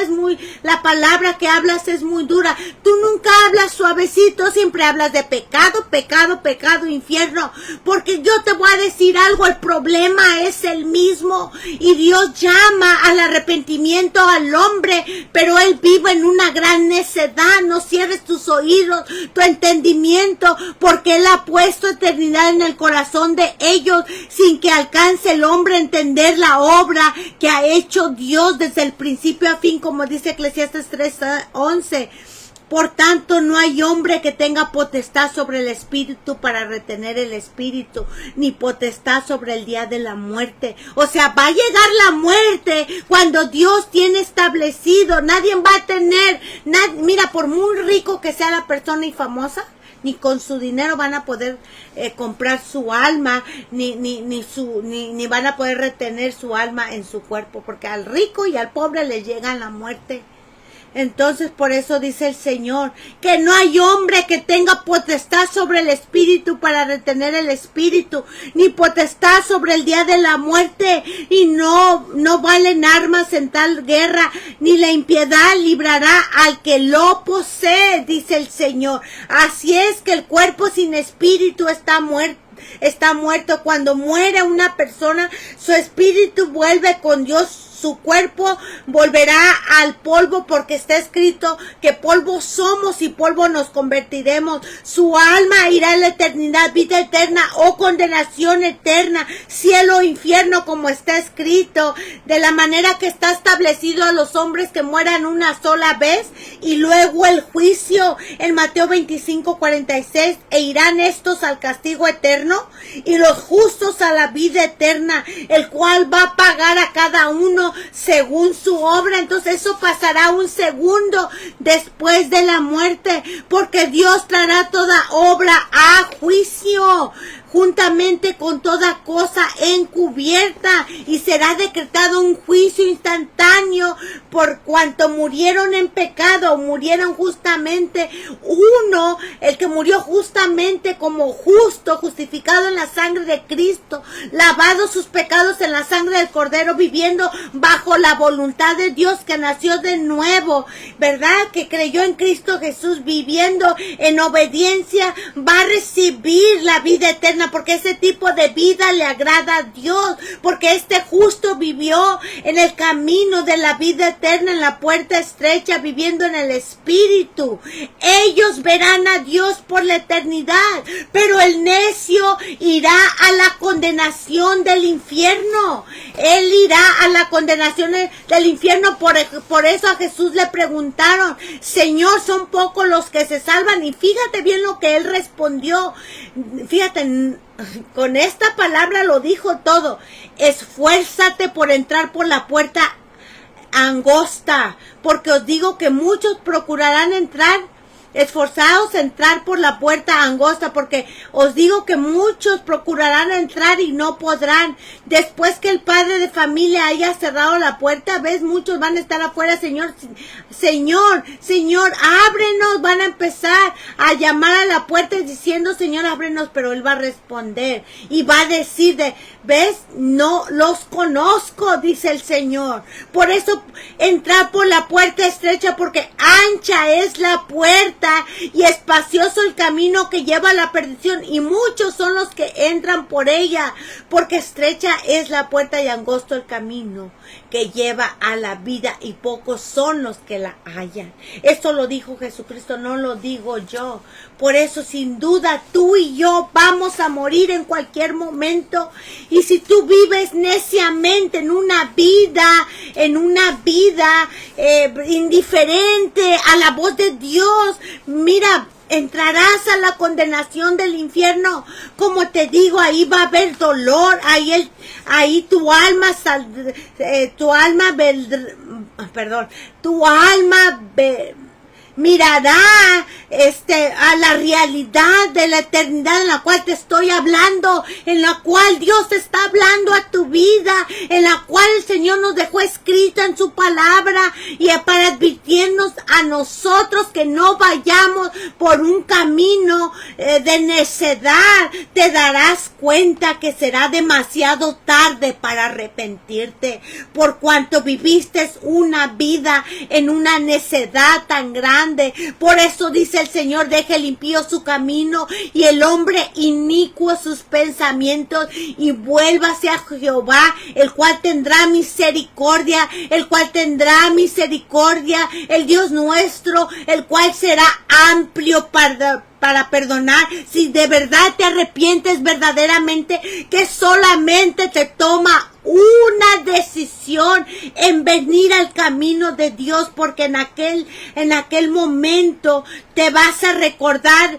la palabra que hablas es muy dura. Tú nunca hablas suavecito, siempre hablas de pecado, infierno. Porque yo te voy a decir algo, el problema es el mismo y Dios llama al arrepentimiento al hombre, pero él vive en una gran necedad. No cierres tus oídos, tu entendimiento, porque él ha puesto eternidad en el corazón de ellos sin que alcance el hombre a entender la obra que ha hecho Dios desde el principio a fin, como dice Eclesiastes 3:11. Por tanto, no hay hombre que tenga potestad sobre el espíritu para retener el espíritu, ni potestad sobre el día de la muerte. O sea, va a llegar la muerte cuando Dios tiene establecido. Nadie va a tener, mira, por muy rico que sea la persona y famosa, ni con su dinero van a poder comprar su alma, ni van a poder retener su alma en su cuerpo, porque al rico y al pobre le llega la muerte. Entonces por eso dice el Señor que no hay hombre que tenga potestad sobre el espíritu para retener el espíritu, ni potestad sobre el día de la muerte, y no valen armas en tal guerra, ni la impiedad librará al que lo posee, dice el Señor. Así es que el cuerpo sin espíritu está muerto. está muerto. Cuando muere una persona, su espíritu vuelve con Dios. Su cuerpo volverá al polvo, porque está escrito que polvo somos y polvo nos convertiremos. Su alma irá a la eternidad, vida eterna o condenación eterna, cielo o infierno, como está escrito, de la manera que está establecido a los hombres que mueran una sola vez y luego el juicio en Mateo 25:46, e irán estos al castigo eterno y los justos a la vida eterna, el cual va a pagar a cada uno según su obra. Entonces eso pasará un segundo después de la muerte, porque Dios traerá toda obra a juicio, juntamente con toda cosa encubierta, y será decretado un juicio instantáneo por cuanto murieron en pecado, murieron justamente. Uno, el que murió justamente como justo, justificado en la sangre de Cristo, lavado sus pecados en la sangre del Cordero, viviendo bajo la voluntad de Dios, que nació de nuevo, ¿verdad? Que creyó en Cristo Jesús, viviendo en obediencia, va a recibir la vida eterna, porque ese tipo de vida le agrada a Dios, porque este justo vivió en el camino de la vida eterna, en la puerta estrecha, viviendo en el Espíritu. Ellos verán a Dios por la eternidad, pero el necio irá a la condenación del infierno. Él irá a la condenación del infierno. Por eso a Jesús le preguntaron: Señor, ¿son pocos los que se salvan? Y fíjate bien lo que él respondió. Fíjate, con esta palabra lo dijo todo. Esfuérzate por entrar por la puerta angosta, porque os digo que muchos procurarán entrar. Esforzaos a entrar por la puerta angosta, porque os digo que muchos procurarán entrar y no podrán. Después que el padre de familia haya cerrado la puerta, ves, muchos van a estar afuera: Señor, Señor, Señor, ábrenos. Van a empezar a llamar a la puerta diciendo: Señor, ábrenos. Pero él va a responder y va a decir: ¿ves? No los conozco, dice el Señor. Por eso entrar por la puerta estrecha, porque ancha es la puerta y espacioso el camino que lleva a la perdición, y muchos son los que entran por ella, porque estrecha es la puerta y angosto el camino que lleva a la vida, y pocos son los que la hallan. Esto lo dijo Jesucristo, no lo digo yo. Por eso, sin duda, tú y yo vamos a morir en cualquier momento. Y si tú vives neciamente en una vida indiferente a la voz de Dios, mira, entrarás a la condenación del infierno. Como te digo, ahí va a haber dolor, ahí tu alma mirará a la realidad de la eternidad en la cual te estoy hablando, en la cual Dios está hablando a tu vida, en la cual el Señor nos dejó escrita en su palabra, y para advirtirnos a nosotros que no vayamos por un camino de necedad. Te darás cuenta que será demasiado tarde para arrepentirte, por cuanto viviste una vida en una necedad tan grande. Por eso dice el Señor: deje el impío su camino y el hombre inicuo sus pensamientos, y vuélvase a Jehová, el cual tendrá misericordia, el Dios nuestro, el cual será amplio para perdonar. Si de verdad te arrepientes verdaderamente, que solamente te toma una decisión en venir al camino de Dios, porque en aquel momento te vas a recordar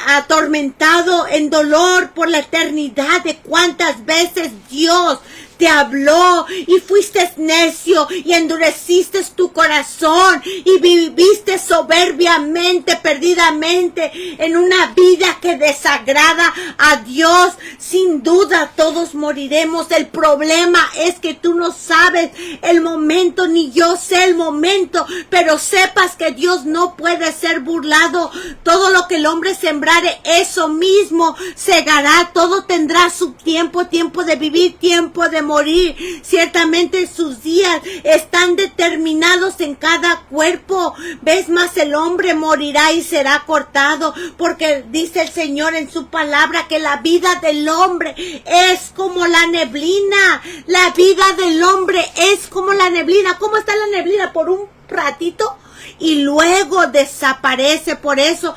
atormentado en dolor por la eternidad de cuántas veces Dios te habló y fuiste necio y endureciste tu corazón y viviste soberbiamente, perdidamente en una vida que desagrada a Dios. Sin duda todos moriremos. El problema es que tú no sabes el momento, ni yo sé el momento, pero sepas que Dios no puede ser burlado. Todo lo que el hombre sembrare, eso mismo segará. Todo tendrá su tiempo, tiempo de vivir, tiempo de morir. Ciertamente sus días están determinados en cada cuerpo. ¿Ves? Más el hombre morirá y será cortado, porque dice el Señor en su palabra que la vida del hombre es como la neblina. La vida del hombre es como la neblina. ¿Cómo está la neblina? Por un ratito y luego desaparece. Por eso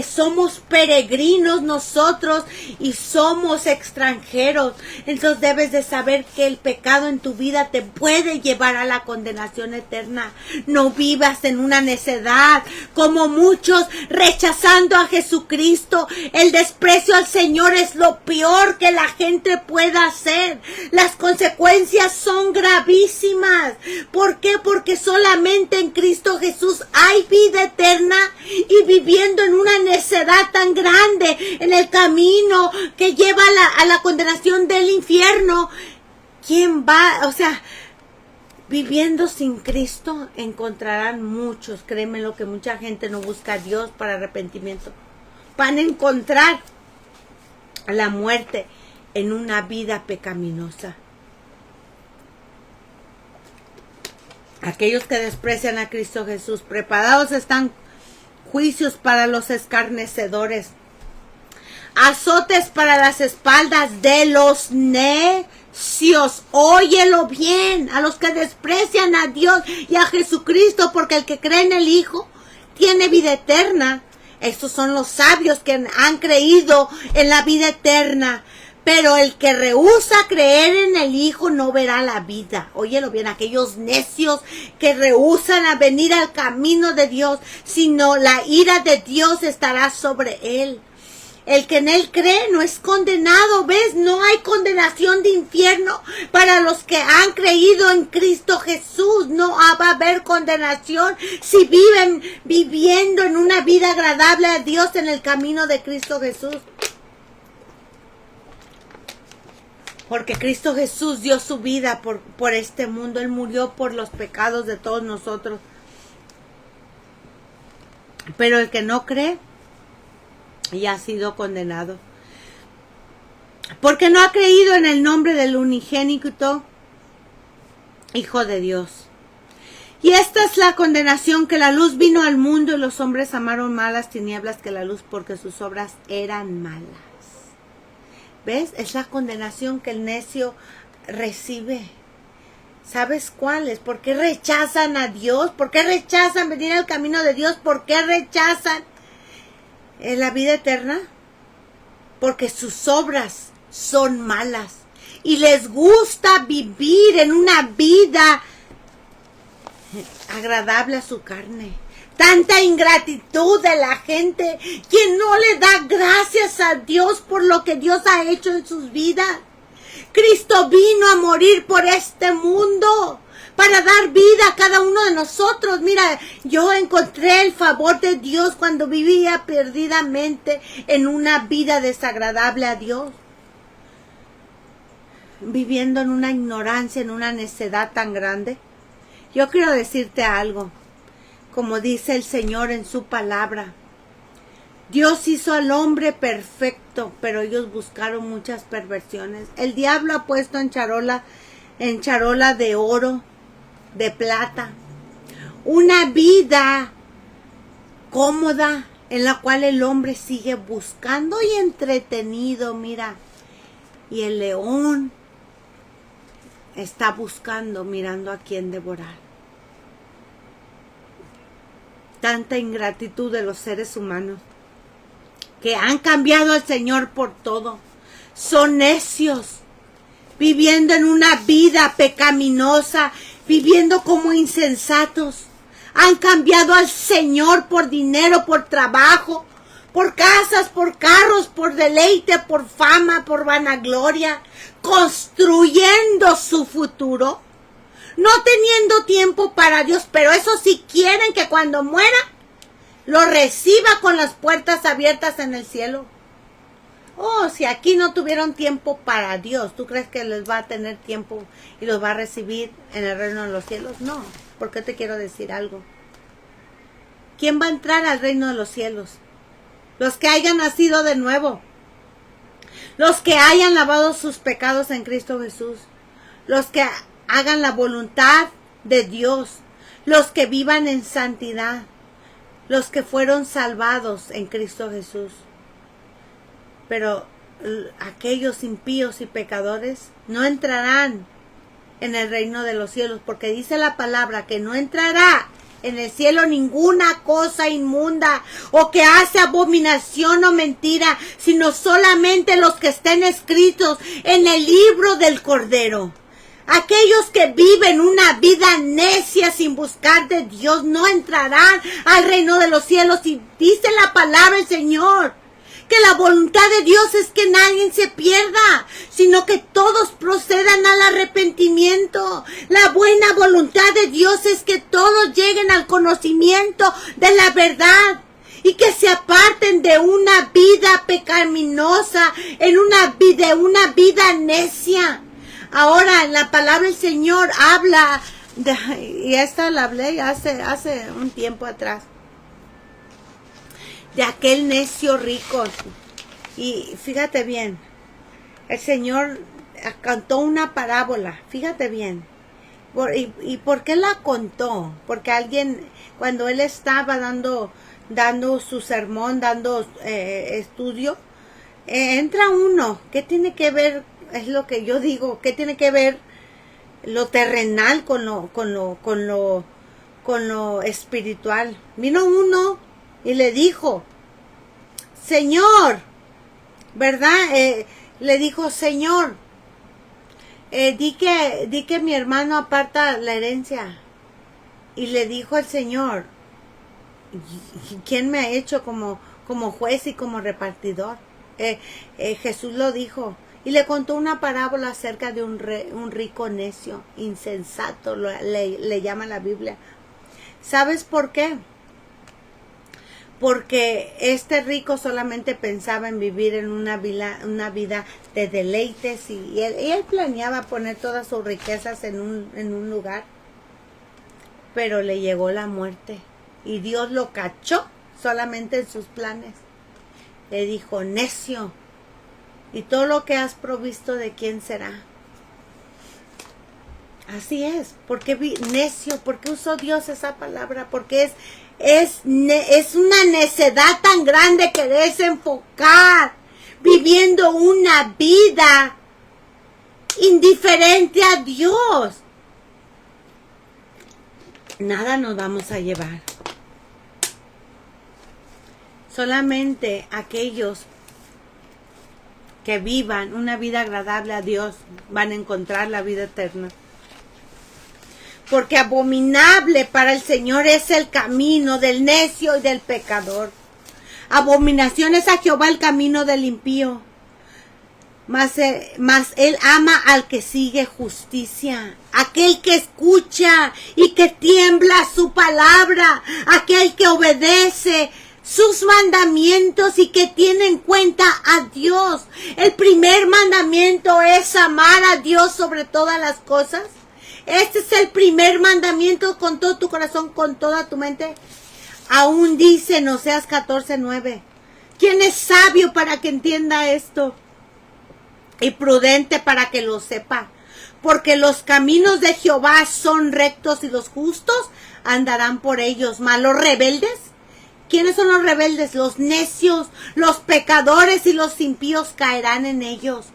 somos peregrinos nosotros y somos extranjeros. Entonces debes de saber que el pecado en tu vida te puede llevar a la condenación eterna. No vivas en una necedad como muchos, rechazando a Jesucristo. El desprecio al Señor es lo peor que la gente pueda hacer. Las consecuencias son gravísimas. ¿Por qué? Porque solamente en Cristo Jesús hay vida eterna, y viviendo en una necedad tan grande en el camino que lleva a la condenación del infierno, ¿quién va? O sea, viviendo sin Cristo encontrarán muchos, créeme lo que mucha gente no busca a Dios para arrepentimiento. Van a encontrar la muerte en una vida pecaminosa. Aquellos que desprecian a Cristo Jesús, preparados están juicios para los escarnecedores, azotes para las espaldas de los necios. Óyelo bien, a los que desprecian a Dios y a Jesucristo, porque el que cree en el Hijo tiene vida eterna. Estos son los sabios que han creído en la vida eterna. Pero el que rehúsa creer en el Hijo no verá la vida. Óyelo bien, aquellos necios que rehúsan a venir al camino de Dios, sino la ira de Dios estará sobre él. El que en él cree no es condenado. ¿Ves? No hay condenación de infierno para los que han creído en Cristo Jesús. No va a haber condenación si viven viviendo en una vida agradable a Dios en el camino de Cristo Jesús. Porque Cristo Jesús dio su vida por este mundo. Él murió por los pecados de todos nosotros. Pero el que no cree ya ha sido condenado. Porque no ha creído en el nombre del unigénito Hijo de Dios. Y esta es la condenación, que la luz vino al mundo y los hombres amaron más las tinieblas que la luz, porque sus obras eran malas. ¿Ves? Es la condenación que el necio recibe. ¿Sabes cuál es? ¿Por qué rechazan a Dios? ¿Por qué rechazan venir al camino de Dios? ¿Por qué rechazan la vida eterna? Porque sus obras son malas y les gusta vivir en una vida agradable a su carne. Tanta ingratitud de la gente que no le da gracias a Dios por lo que Dios ha hecho en sus vidas. Cristo vino a morir por este mundo para dar vida a cada uno de nosotros. Mira, yo encontré el favor de Dios cuando vivía perdidamente en una vida desagradable a Dios, viviendo en una ignorancia, en una necedad tan grande. Yo quiero decirte algo. Como dice el Señor en su palabra, Dios hizo al hombre perfecto, pero ellos buscaron muchas perversiones. El diablo ha puesto en charola de oro, de plata, una vida cómoda en la cual el hombre sigue buscando y entretenido, mira. Y el león está buscando, mirando a quién devorar. Tanta ingratitud de los seres humanos que han cambiado al Señor por todo. Son necios, viviendo en una vida pecaminosa, viviendo como insensatos. Han cambiado al Señor por dinero, por trabajo, por casas, por carros, por deleite, por fama, por vanagloria, construyendo su futuro, no teniendo tiempo para Dios, pero eso sí quieren que cuando muera lo reciba con las puertas abiertas en el cielo. Oh, si aquí no tuvieron tiempo para Dios, ¿tú crees que les va a tener tiempo y los va a recibir en el reino de los cielos? No, porque te quiero decir algo. ¿Quién va a entrar al reino de los cielos? Los que hayan nacido de nuevo, los que hayan lavado sus pecados en Cristo Jesús, los que hagan la voluntad de Dios, los que vivan en santidad, los que fueron salvados en Cristo Jesús. Pero aquellos impíos y pecadores no entrarán en el reino de los cielos, porque dice la palabra que no entrará en el cielo ninguna cosa inmunda o que hace abominación o mentira, sino solamente los que estén escritos en el libro del Cordero. Aquellos que viven una vida necia sin buscar de Dios no entrarán al reino de los cielos. Y dice la palabra del Señor que la voluntad de Dios es que nadie se pierda, sino que todos procedan al arrepentimiento. La buena voluntad de Dios es que todos lleguen al conocimiento de la verdad y que se aparten de una vida pecaminosa, de una vida necia. Ahora, la palabra del Señor habla, y esta la hablé hace un tiempo atrás, de aquel necio rico. Y fíjate bien, el Señor contó una parábola, fíjate bien. ¿Y por qué la contó? Porque alguien, cuando él estaba dando su sermón, dando estudio, entra uno. ¿Qué tiene que ver? Es lo que yo digo, ¿qué tiene que ver lo terrenal con lo espiritual? Vino uno y le dijo, Señor, ¿verdad? Le dijo, Señor, di que mi hermano aparta la herencia. Y le dijo al Señor, ¿quién me ha hecho como juez y como repartidor? Jesús lo dijo. Y le contó una parábola acerca de un rico necio, insensato, le llama la Biblia. ¿Sabes por qué? Porque este rico solamente pensaba en vivir en una vida de deleites y él planeaba poner todas sus riquezas en un lugar. Pero le llegó la muerte y Dios lo cachó solamente en sus planes. Le dijo, necio, ¿y todo lo que has provisto de quién será? Así es. ¿Por qué necio? ¿Por qué usó Dios esa palabra? Porque es una necedad tan grande quererse enfocar viviendo una vida indiferente a Dios. Nada nos vamos a llevar. Solamente aquellos que vivan una vida agradable a Dios van a encontrar la vida eterna. Porque abominable para el Señor es el camino del necio y del pecador. Abominación es a Jehová el camino del impío. Mas él ama al que sigue justicia, aquel que escucha y que tiembla su palabra, aquel que obedece sus mandamientos y que tiene en cuenta a Dios. El primer mandamiento es amar a Dios sobre todas las cosas. Este es el primer mandamiento, con todo tu corazón, con toda tu mente. Aún dice en Oseas 14:9. ¿Quién es sabio para que entienda esto? Y prudente para que lo sepa. Porque los caminos de Jehová son rectos y los justos andarán por ellos. Mas los rebeldes, ¿quiénes son los rebeldes? Los necios, los pecadores y los impíos caerán en ellos.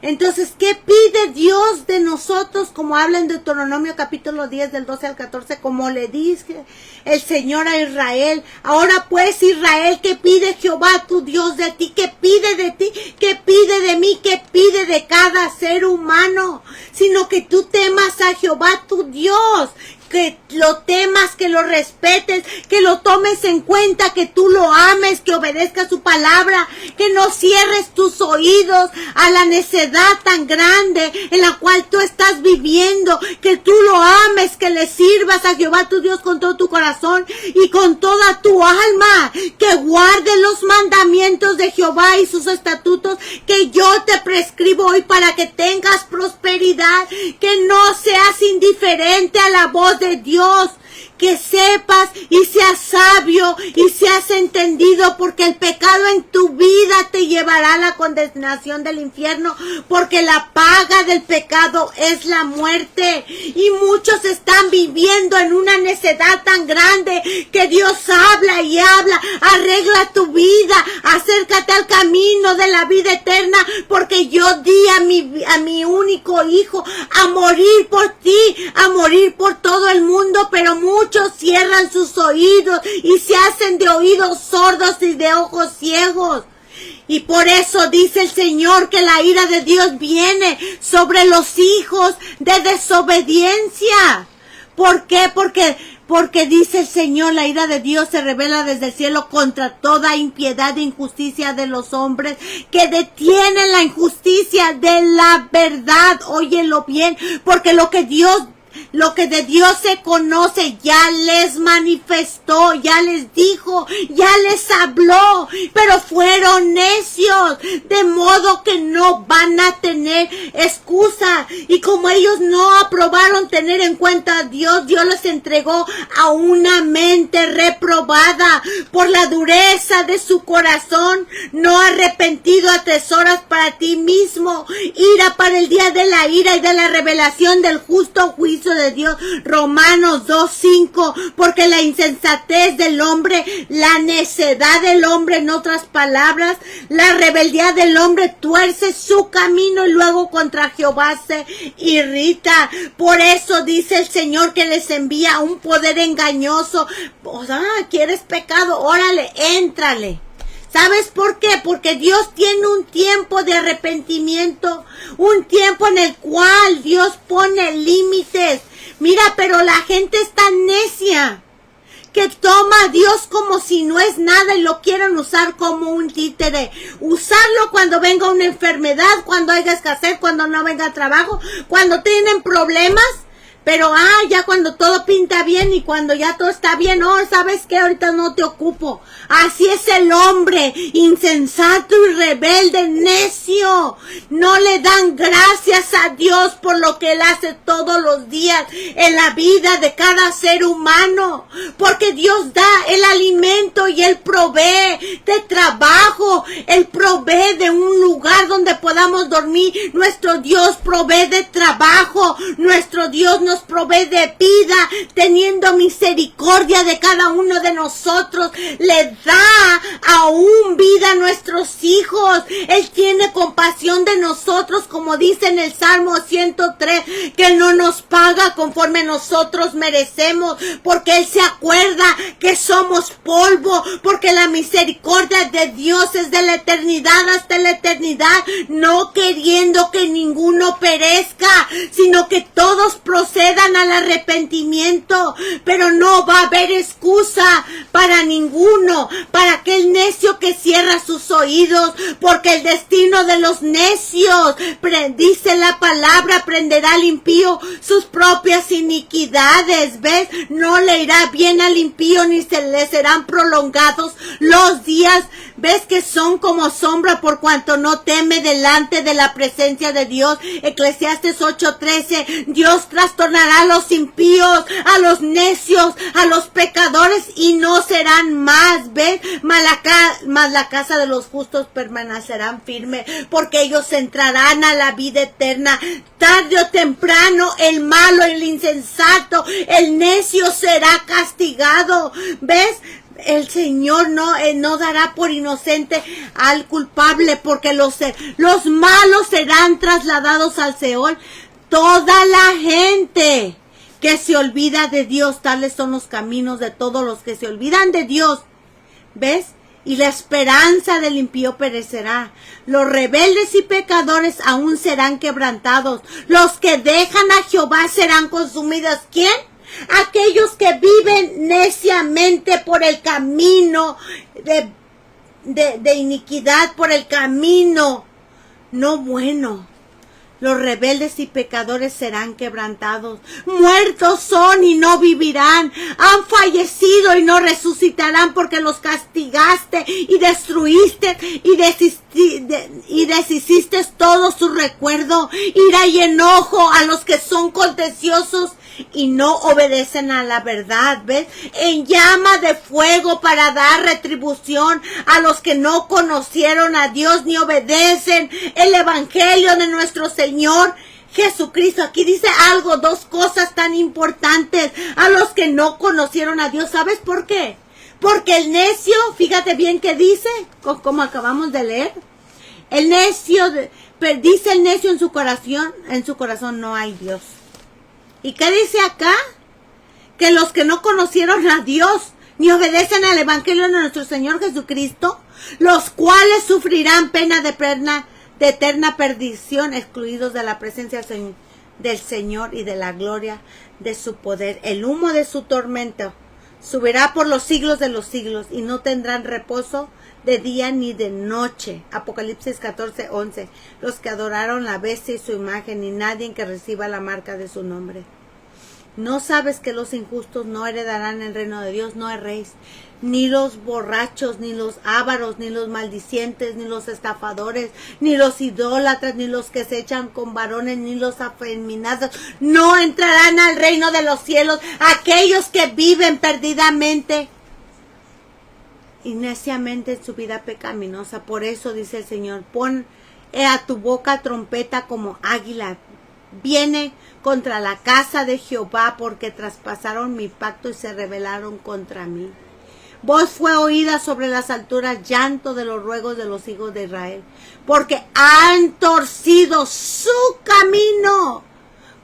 Entonces, ¿qué pide Dios de nosotros? Como habla en Deuteronomio capítulo 10 del 12 al 14, como le dice el Señor a Israel. Ahora pues, Israel, ¿qué pide Jehová tu Dios de ti? ¿Qué pide de ti? ¿Qué pide de mí? ¿Qué pide de cada ser humano? Sino que tú temas a Jehová tu Dios, que lo temas, que lo respetes, que lo tomes en cuenta, que tú lo ames, que obedezcas su palabra, que no cierres tus oídos a la necedad tan grande en la cual tú estás viviendo, que tú lo ames, que le sirvas a Jehová tu Dios con todo tu corazón y con toda tu alma, que guardes los mandamientos de Jehová y sus estatutos que yo te prescribo hoy para que tengas prosperidad, que no seas indiferente a la voz de Dios, que sepas y seas sabio y seas entendido, porque el pecado en tu vida te llevará a la condenación del infierno, porque la paga del pecado es la muerte. Y muchos están viviendo en una necedad tan grande que Dios habla y habla. Arregla tu vida, acércate al camino de la vida eterna, porque yo di a mi único hijo a morir por ti, a morir por todo el mundo, pero muchos cierran sus oídos y se hacen de oídos sordos y de ojos ciegos. Y por eso dice el Señor que la ira de Dios viene sobre los hijos de desobediencia. ¿Por qué? Porque dice el Señor, la ira de Dios se revela desde el cielo contra toda impiedad e injusticia de los hombres que detienen la injusticia de la verdad. Óyelo bien, porque lo que de Dios se conoce ya les manifestó, ya les dijo, ya les habló, pero fueron necios, de modo que no van a tener excusa. Y como ellos no aprobaron tener en cuenta a Dios, Dios les entregó a una mente reprobada por la dureza de su corazón, no arrepentido. Atesoras para ti mismo ira para el día de la ira y de la revelación del justo juicio de Dios. Romanos 2:5, porque la insensatez del hombre, la necedad del hombre, en otras palabras, la rebeldía del hombre tuerce su camino y luego contra Jehová se irrita. Por eso dice el Señor que les envía un poder engañoso. ¿Quieres pecado? Órale, éntrale. ¿Sabes por qué? Porque Dios tiene un tiempo de arrepentimiento, un tiempo en el cual Dios pone límites. Mira, pero la gente es tan necia que toma a Dios como si no es nada y lo quieren usar como un títere. Usarlo cuando venga una enfermedad, cuando haya escasez, cuando no venga trabajo, cuando tienen problemas. Pero ya cuando todo pinta bien y cuando ya todo está bien, ¿sabes qué? Ahorita no te ocupo. Así es el hombre, insensato y rebelde, necio. No le dan gracias a Dios por lo que Él hace todos los días en la vida de cada ser humano. Porque Dios da el alimento y Él provee de trabajo. Él provee de un lugar donde podamos dormir. Nuestro Dios provee de trabajo. Nuestro Dios nos provee de vida, teniendo misericordia de cada uno de nosotros. Le da aún vida a nuestros hijos. Él tiene compasión de nosotros, como dice en el Salmo 103, que no nos paga conforme nosotros merecemos, porque Él se acuerda que somos polvo, porque la misericordia de Dios es de la eternidad hasta la eternidad, no queriendo que ninguno perezca, sino que todos procedan al arrepentimiento. Pero no va a haber excusa para ninguno, para aquel necio que cierra sus oídos, porque el destino de los necios, dice la palabra, prenderá al impío sus propias iniquidades. ¿Ves? No le irá bien al impío, ni se le serán prolongados los días. ¿Ves? Que son como sombra por cuanto no teme delante de la presencia de Dios. Eclesiastes 8:13, Dios trastornará a los impíos, a los necios, a los pecadores, y no serán más. ¿Ves? Mas la casa de los justos permanecerán firme, porque ellos entrarán a la vida eterna. Tarde o temprano el malo, el insensato, el necio será castigado. ¿Ves? El Señor no dará por inocente al culpable, porque los malos serán trasladados al Seol. Toda la gente que se olvida de Dios, tales son los caminos de todos los que se olvidan de Dios. ¿Ves? Y la esperanza del impío perecerá. Los rebeldes y pecadores aún serán quebrantados. Los que dejan a Jehová serán consumidos. ¿Quién? Aquellos que viven neciamente por el camino de iniquidad, por el camino no bueno. Los rebeldes y pecadores serán quebrantados. Muertos son y no vivirán. Han fallecido y no resucitarán, porque los castigaste y destruiste y deshiciste todo su recuerdo. Ira y enojo a los que son contenciosos y no obedecen a la verdad, ¿ves? En llama de fuego para dar retribución a los que no conocieron a Dios ni obedecen el evangelio de nuestro Señor Jesucristo. Aquí dice algo, dos cosas tan importantes: a los que no conocieron a Dios. ¿Sabes por qué? Porque el necio, fíjate bien que dice, como acabamos de leer, el necio, dice el necio en su corazón no hay Dios. ¿Y qué dice acá? Que los que no conocieron a Dios ni obedecen al evangelio de nuestro Señor Jesucristo, los cuales sufrirán pena de eterna perdición, excluidos de la presencia del Señor y de la gloria de su poder. El humo de su tormento subirá por los siglos de los siglos, y no tendrán reposo de día ni de noche. Apocalipsis 14:11. Los que adoraron la bestia y su imagen, y nadie que reciba la marca de su nombre. ¿No sabes que los injustos no heredarán el reino de Dios? No erréis. Ni los borrachos, ni los ávaros, ni los maldicientes, ni los estafadores, ni los idólatras, ni los que se echan con varones, ni los afeminados, no entrarán al reino de los cielos. Aquellos que viven perdidamente y neciamente en su vida pecaminosa. Por eso dice el Señor: pon a tu boca trompeta como águila. Viene contra la casa de Jehová, porque traspasaron mi pacto y se rebelaron contra mí. Voz fue oída sobre las alturas, llanto de los ruegos de los hijos de Israel, porque han torcido su camino.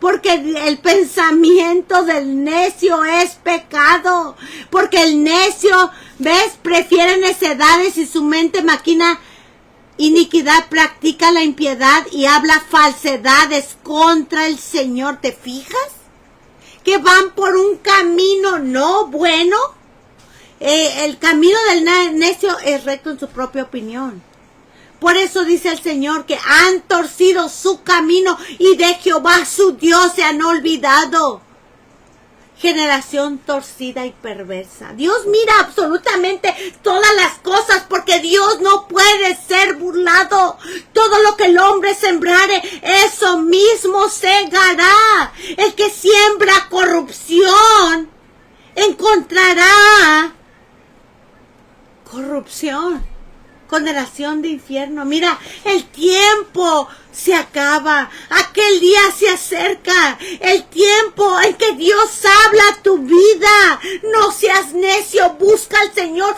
Porque el pensamiento del necio es pecado. Porque el necio, ¿ves?, prefiere necedades, y su mente maquina iniquidad, practica la impiedad y habla falsedades contra el Señor. ¿Te fijas? Que van por un camino no bueno. El camino del necio es recto en su propia opinión. Por eso dice el Señor que han torcido su camino, y de Jehová su Dios se han olvidado. Generación torcida y perversa. Dios mira absolutamente todas las cosas, porque Dios no puede ser burlado. Todo lo que el hombre sembrare, eso mismo segará. El que siembra corrupción encontrará corrupción, condenación de infierno. Mira, el tiempo se acaba, aquel día se acerca, el tiempo en que Dios habla a tu vida. No seas necio, busca al Señor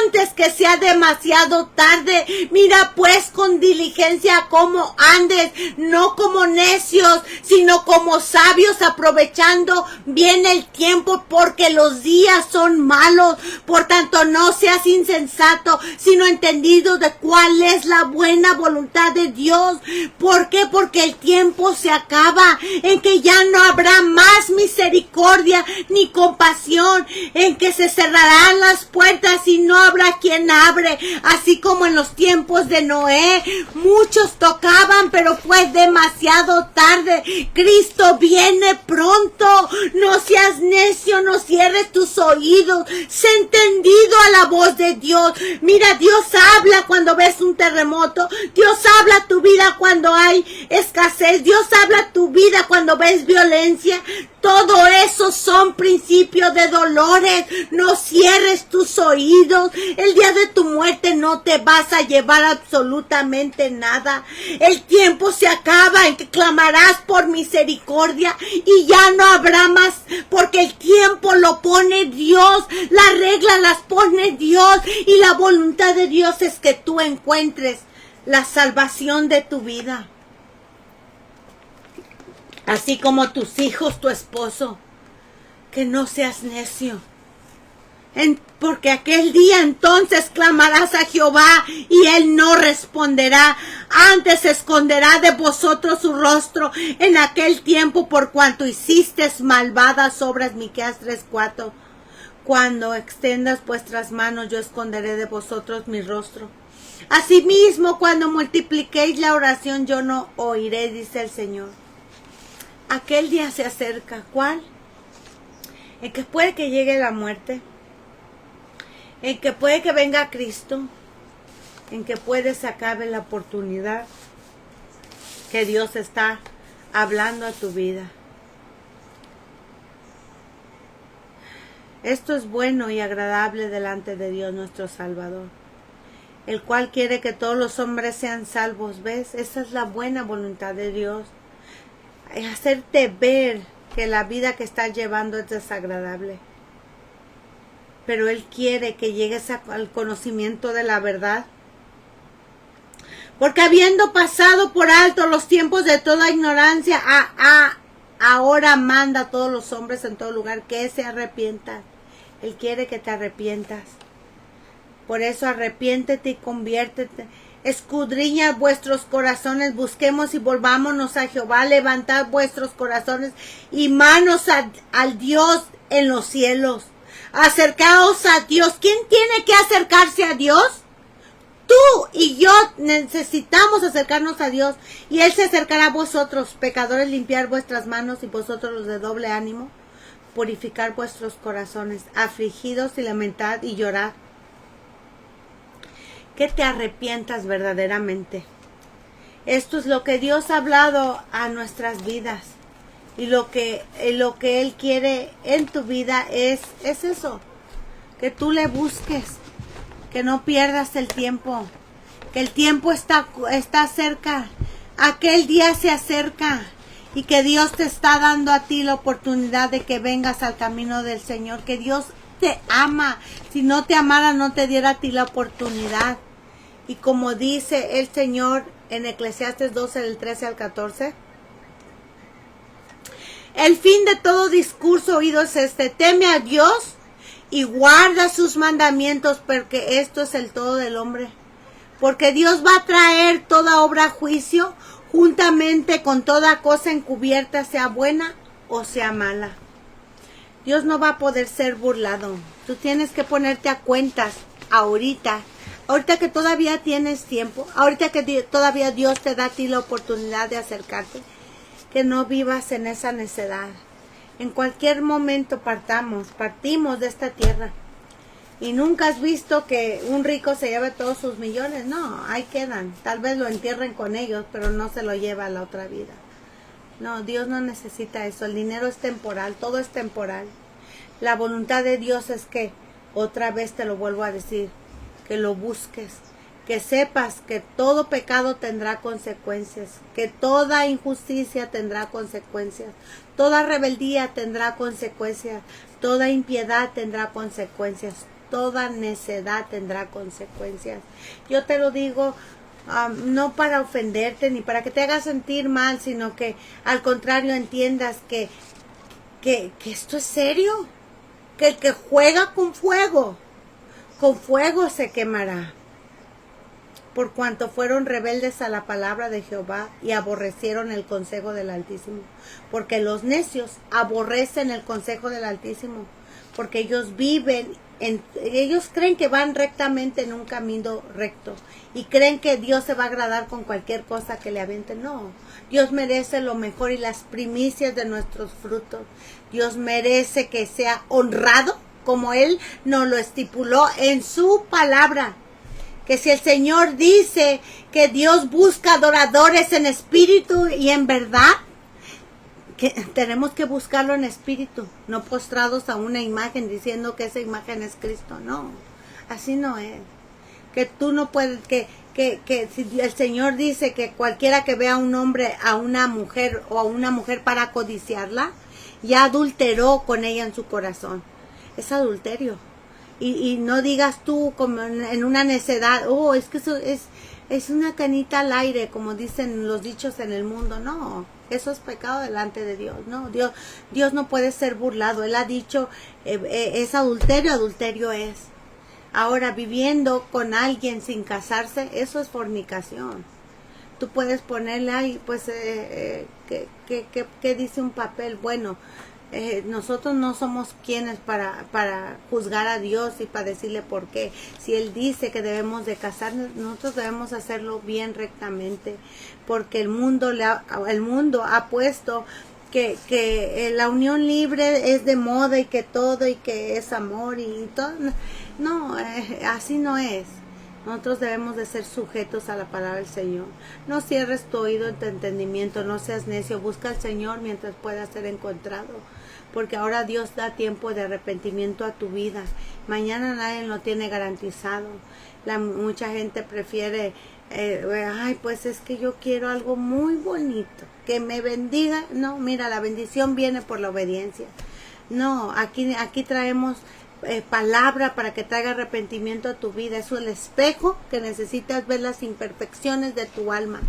antes que sea demasiado tarde. Mira pues con diligencia cómo andes, no como necios, sino como sabios, aprovechando bien el tiempo, porque los días son malos. Por tanto, no seas insensato, sino entendido de cuál es la buena voluntad de Dios. ¿Por qué? Porque el tiempo se acaba, en que ya no habrá más misericordia ni compasión, en que se cerrarán las puertas y no habrá quien abre, así como en los tiempos de Noé. Muchos tocaban, pero fue demasiado tarde. Cristo viene pronto. No seas necio, no cierres tus oídos. Sé entendido a la voz de Dios. Mira, Dios habla cuando ves un terremoto. Dios habla a tu vida cuando hay escasez. Dios habla a tu vida cuando ves violencia. Todo eso son principios de dolores. No cierres tus oídos. El día de tu muerte no te vas a llevar absolutamente nada. El tiempo se acaba en que clamarás por misericordia, y ya no habrá más, porque el tiempo lo pone Dios. Las reglas las pone Dios, y la voluntad de Dios es que tú encuentres la salvación de tu vida. Así como tus hijos, tu esposo. Que no seas necio. Porque aquel día entonces clamarás a Jehová, y Él no responderá. Antes esconderá de vosotros su rostro en aquel tiempo, por cuanto hiciste malvadas obras. Miqueas 3:4. Cuando extendas vuestras manos, yo esconderé de vosotros mi rostro. Asimismo, cuando multipliquéis la oración, yo no oiré, dice el Señor. Aquel día se acerca. ¿Cuál? En que puede que llegue la muerte. En que puede que venga Cristo. En que puede se acabe la oportunidad que Dios está hablando a tu vida. Esto es bueno y agradable delante de Dios nuestro Salvador, el cual quiere que todos los hombres sean salvos. ¿Ves? Esa es la buena voluntad de Dios. Hacerte ver que la vida que estás llevando es desagradable. Pero Él quiere que llegues al conocimiento de la verdad. Porque habiendo pasado por alto los tiempos de toda ignorancia, ahora manda a todos los hombres en todo lugar que se arrepientan. Él quiere que te arrepientas. Por eso arrepiéntete y conviértete. Escudriña vuestros corazones, busquemos y volvámonos a Jehová. Levantad vuestros corazones y manos al Dios en los cielos. Acercaos a Dios. ¿Quién tiene que acercarse a Dios? Tú y yo necesitamos acercarnos a Dios. Y Él se acercará a vosotros, pecadores, limpiar vuestras manos, y vosotros los de doble ánimo, purificar vuestros corazones, afligidos y lamentad y llorad. Que te arrepientas verdaderamente. Esto es lo que Dios ha hablado a nuestras vidas. Y lo que Él quiere en tu vida es eso. Que tú le busques. Que no pierdas el tiempo. Que el tiempo está cerca. Aquel día se acerca. Y que Dios te está dando a ti la oportunidad de que vengas al camino del Señor. Que Dios te ama. Si no te amara, no te diera a ti la oportunidad. Y como dice el Señor en Eclesiastes 12, del 13 al 14. El fin de todo discurso oído es este: teme a Dios y guarda sus mandamientos, porque esto es el todo del hombre. Porque Dios va a traer toda obra a juicio, juntamente con toda cosa encubierta, sea buena o sea mala. Dios no va a poder ser burlado. Tú tienes que ponerte a cuentas ahorita que todavía tienes tiempo, ahorita que todavía Dios te da a ti la oportunidad de acercarte, que no vivas en esa necedad. En cualquier momento partimos de esta tierra. Y nunca has visto que un rico se lleve todos sus millones. No, ahí quedan. Tal vez lo entierren con ellos, pero no se lo lleva a la otra vida. No, Dios no necesita eso. El dinero es temporal, todo es temporal. La voluntad de Dios es que, otra vez te lo vuelvo a decir, que lo busques, que sepas que todo pecado tendrá consecuencias, que toda injusticia tendrá consecuencias, toda rebeldía tendrá consecuencias, toda impiedad tendrá consecuencias, toda necedad tendrá consecuencias. Yo te lo digo no para ofenderte ni para que te hagas sentir mal, sino que al contrario entiendas que esto es serio, que el que juega con fuego se quemará. Por cuanto fueron rebeldes a la palabra de Jehová y aborrecieron el consejo del Altísimo. Porque los necios aborrecen el consejo del Altísimo. Porque ellos ellos creen que van rectamente en un camino recto. Y creen que Dios se va a agradar con cualquier cosa que le avienten. No, Dios merece lo mejor y las primicias de nuestros frutos. Dios merece que sea honrado como Él nos lo estipuló en su palabra. Que si el Señor dice que Dios busca adoradores en espíritu y en verdad, que tenemos que buscarlo en espíritu, no postrados a una imagen diciendo que esa imagen es Cristo. No, así no es. Que tú no puedes, que si el Señor dice que cualquiera que vea a un hombre, a una mujer o a una mujer para codiciarla, ya adulteró con ella en su corazón. Es adulterio. Y no digas tú como en una necedad, es que eso es una canita al aire, como dicen los dichos en el mundo. No, eso es pecado delante de Dios. No, Dios no puede ser burlado. Él ha dicho, es adulterio, adulterio es. Ahora, viviendo con alguien sin casarse, eso es fornicación. Tú puedes ponerle ahí, pues, ¿qué dice un papel? Bueno, nosotros no somos quienes para juzgar a Dios y para decirle por qué. Si Él dice que debemos de casarnos, nosotros debemos hacerlo bien rectamente, porque el mundo ha puesto que la unión libre es de moda y que todo y que es amor y todo. No, así no es. Nosotros debemos de ser sujetos a la palabra del Señor. No cierres tu oído en tu entendimiento, no seas necio, busca al Señor mientras pueda ser encontrado, porque ahora Dios da tiempo de arrepentimiento a tu vida. Mañana nadie lo tiene garantizado. Mucha gente prefiere, ay, pues es que yo quiero algo muy bonito, que me bendiga. No, mira, la bendición viene por la obediencia. No, aquí traemos palabra para que traiga arrepentimiento a tu vida. Es el espejo que necesitas ver las imperfecciones de tu alma.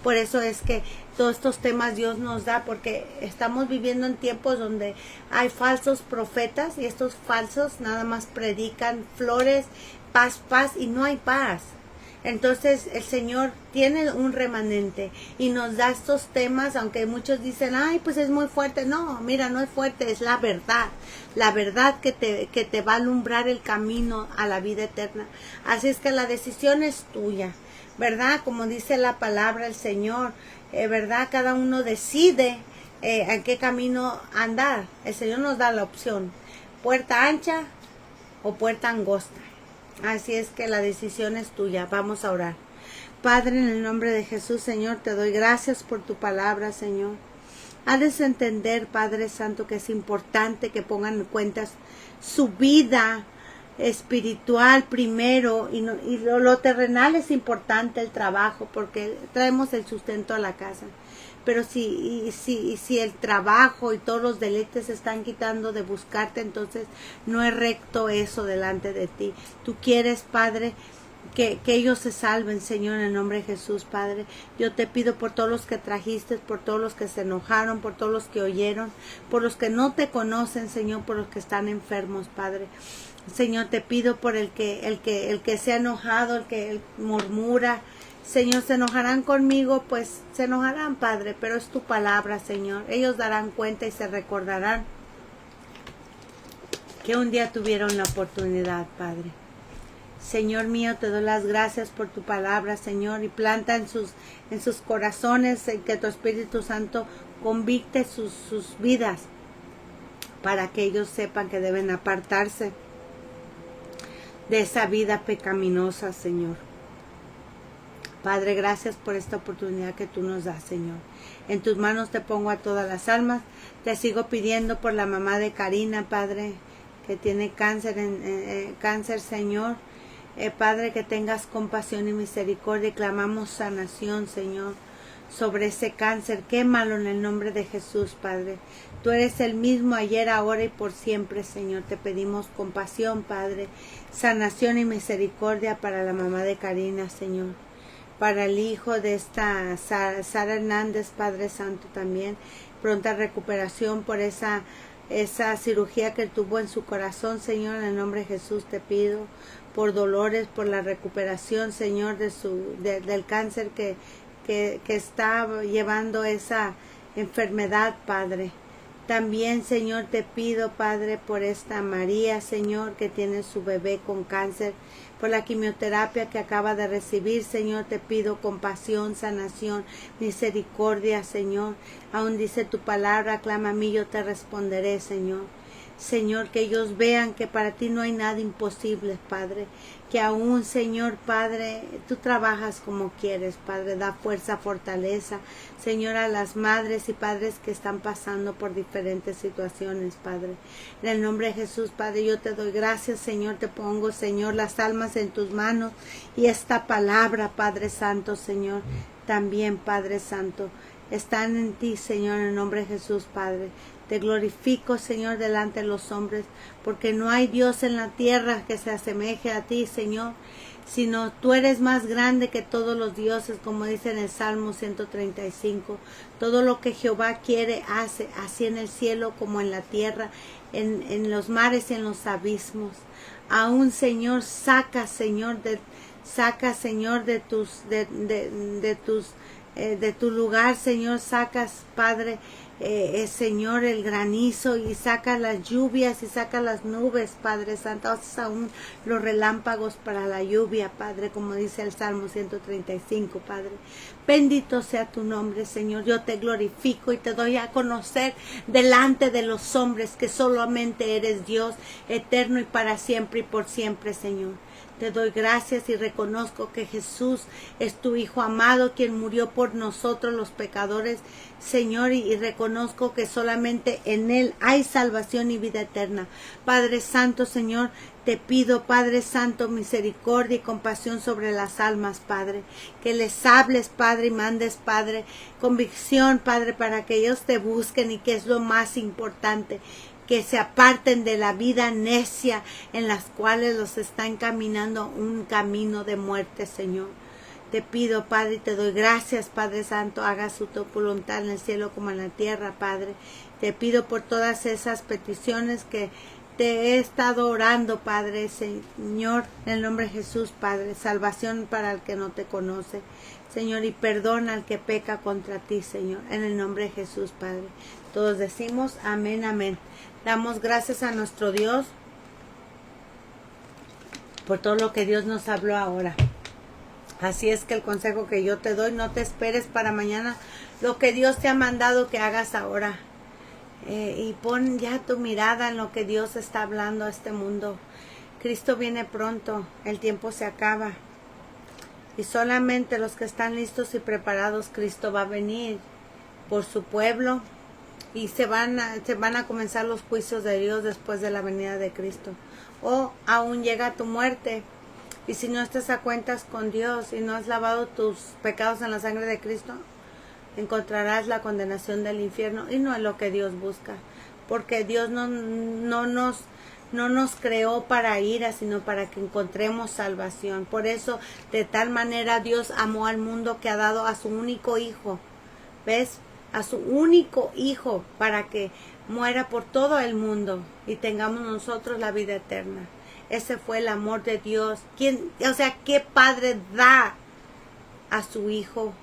Por eso es que todos estos temas Dios nos da, porque estamos viviendo en tiempos donde hay falsos profetas y estos falsos nada más predican flores, paz, paz, y no hay paz. Entonces el Señor tiene un remanente y nos da estos temas, aunque muchos dicen, ay, pues es muy fuerte. No, mira, no es fuerte, es la verdad que te va a alumbrar el camino a la vida eterna. Así es que la decisión es tuya, ¿verdad? Como dice la palabra del Señor, ¿verdad? Cada uno decide en qué camino andar. El Señor nos da la opción, puerta ancha o puerta angosta. Así es que la decisión es tuya. Vamos a orar. Padre, en el nombre de Jesús, Señor, te doy gracias por tu palabra, Señor. Haz de entender, Padre Santo, que es importante que pongan en cuenta su vida espiritual primero, y lo terrenal es importante, el trabajo, porque traemos el sustento a la casa. Pero si el trabajo y todos los deleites se están quitando de buscarte, entonces no es recto eso delante de ti. Tú quieres, Padre, que ellos se salven, Señor, en el nombre de Jesús, Padre. Yo te pido por todos los que trajiste, por todos los que se enojaron, por todos los que oyeron, por los que no te conocen, Señor, por los que están enfermos, Padre. Señor, te pido por el que se ha enojado, el que murmura. Señor, se enojarán conmigo, pues se enojarán, Padre, pero es tu palabra, Señor. Ellos darán cuenta y se recordarán que un día tuvieron la oportunidad, Padre. Señor mío, te doy las gracias por tu palabra, Señor, y planta en sus corazones que tu Espíritu Santo convicte sus vidas, para que ellos sepan que deben apartarse de esa vida pecaminosa, Señor. Padre, gracias por esta oportunidad que tú nos das, Señor. En tus manos te pongo a todas las almas. Te sigo pidiendo por la mamá de Karina, Padre, que tiene cáncer, cáncer, Señor. Padre, que tengas compasión y misericordia, y clamamos sanación, Señor, sobre ese cáncer. Quémalo en el nombre de Jesús, Padre. Tú eres el mismo ayer, ahora y por siempre, Señor. Te pedimos compasión, Padre, sanación y misericordia para la mamá de Karina, Señor. Para el hijo de esta Sara Hernández, Padre Santo, también pronta recuperación por esa cirugía que tuvo en su corazón, Señor. En el nombre de Jesús te pido por dolores, por la recuperación, Señor, del cáncer que está llevando esa enfermedad, Padre. También, Señor, te pido, Padre, por esta María, Señor, que tiene su bebé con cáncer, por la quimioterapia que acaba de recibir, Señor. Te pido compasión, sanación, misericordia, Señor. Aún dice tu palabra, clama a mí, yo te responderé, Señor. Señor, que ellos vean que para ti no hay nada imposible, Padre. Que aún, Señor, Padre, tú trabajas como quieres, Padre. Da fuerza, fortaleza, Señor, a las madres y padres que están pasando por diferentes situaciones, Padre. En el nombre de Jesús, Padre, yo te doy gracias, Señor. Te pongo, Señor, las almas en tus manos y esta palabra, Padre Santo, Señor. También, Padre Santo, están en ti, Señor, en el nombre de Jesús, Padre. Te glorifico, Señor, delante de los hombres, porque no hay Dios en la tierra que se asemeje a ti, Señor, sino tú eres más grande que todos los dioses, como dice en el Salmo 135. Todo lo que Jehová quiere hace, así en el cielo como en la tierra, en los mares y en los abismos. Aún, Señor, saca, Señor, de tu lugar, Señor, sacas, Padre, Señor, el granizo, y saca las lluvias y saca las nubes, Padre Santo, haces aún los relámpagos para la lluvia, Padre, como dice el Salmo 135, Padre. Bendito sea tu nombre, Señor. Yo te glorifico y te doy a conocer delante de los hombres que solamente eres Dios, eterno y para siempre y por siempre, Señor. Te doy gracias y reconozco que Jesús es tu Hijo amado, quien murió por nosotros los pecadores, Señor, y reconozco que solamente en Él hay salvación y vida eterna. Padre Santo, Señor, te pido, Padre Santo, misericordia y compasión sobre las almas, Padre. Que les hables, Padre, y mandes, Padre, convicción, Padre, para que ellos te busquen, y que es lo más importante, que se aparten de la vida necia en las cuales los está encaminando un camino de muerte, Señor. Te pido, Padre, y te doy gracias, Padre Santo, haga su voluntad en el cielo como en la tierra, Padre. Te pido por todas esas peticiones que te he estado orando, Padre, Señor, en el nombre de Jesús, Padre. Salvación para el que no te conoce, Señor, y perdón al que peca contra ti, Señor, en el nombre de Jesús, Padre. Todos decimos amén, amén. Damos gracias a nuestro Dios por todo lo que Dios nos habló ahora. Así es que el consejo que yo te doy, no te esperes para mañana lo que Dios te ha mandado que hagas ahora. Y pon ya tu mirada en lo que Dios está hablando a este mundo. Cristo viene pronto, el tiempo se acaba. Y solamente los que están listos y preparados, Cristo va a venir por su pueblo. Y se van a comenzar los juicios de Dios después de la venida de Cristo. O aún llega tu muerte. Y si no estás a cuentas con Dios y no has lavado tus pecados en la sangre de Cristo, encontrarás la condenación del infierno, y no es lo que Dios busca. Porque Dios no nos creó para ira, sino para que encontremos salvación. Por eso, de tal manera Dios amó al mundo que ha dado a su único Hijo. ¿Ves? A su único Hijo, para que muera por todo el mundo y tengamos nosotros la vida eterna. Ese fue el amor de Dios. ¿Qué padre da a su Hijo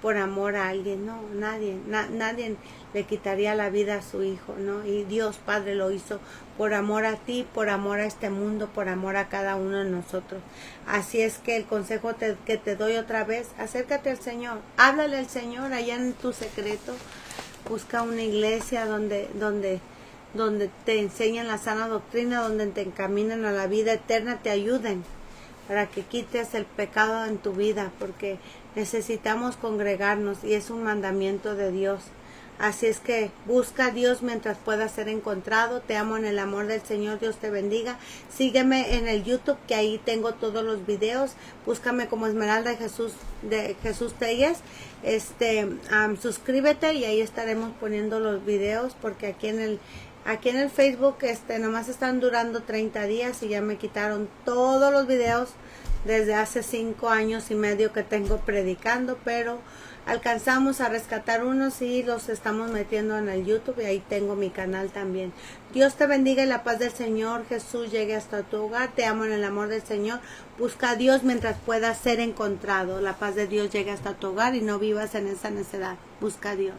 por amor a alguien? No, nadie le quitaría la vida a su Hijo, ¿no? Y Dios Padre lo hizo por amor a ti, por amor a este mundo, por amor a cada uno de nosotros. Así es que el consejo que te doy otra vez, acércate al Señor, háblale al Señor allá en tu secreto, busca una iglesia donde te enseñan la sana doctrina, donde te encaminan a la vida eterna, te ayuden para que quites el pecado en tu vida, porque necesitamos congregarnos y es un mandamiento de Dios. Así es que busca a Dios mientras pueda ser encontrado. Te amo en el amor del Señor. Dios te bendiga. Sígueme en el YouTube, que ahí tengo todos los videos. Búscame como Esmeralda de Jesús Telles. Suscríbete y ahí estaremos poniendo los videos, porque aquí en el Facebook nomás están durando 30 días y ya me quitaron todos los videos desde hace 5 años y medio que tengo predicando, pero alcanzamos a rescatar unos y los estamos metiendo en el YouTube, y ahí tengo mi canal también. Dios te bendiga y la paz del Señor Jesús llegue hasta tu hogar. Te amo en el amor del Señor. Busca a Dios mientras pueda ser encontrado. La paz de Dios llegue hasta tu hogar y no vivas en esa necedad. Busca a Dios.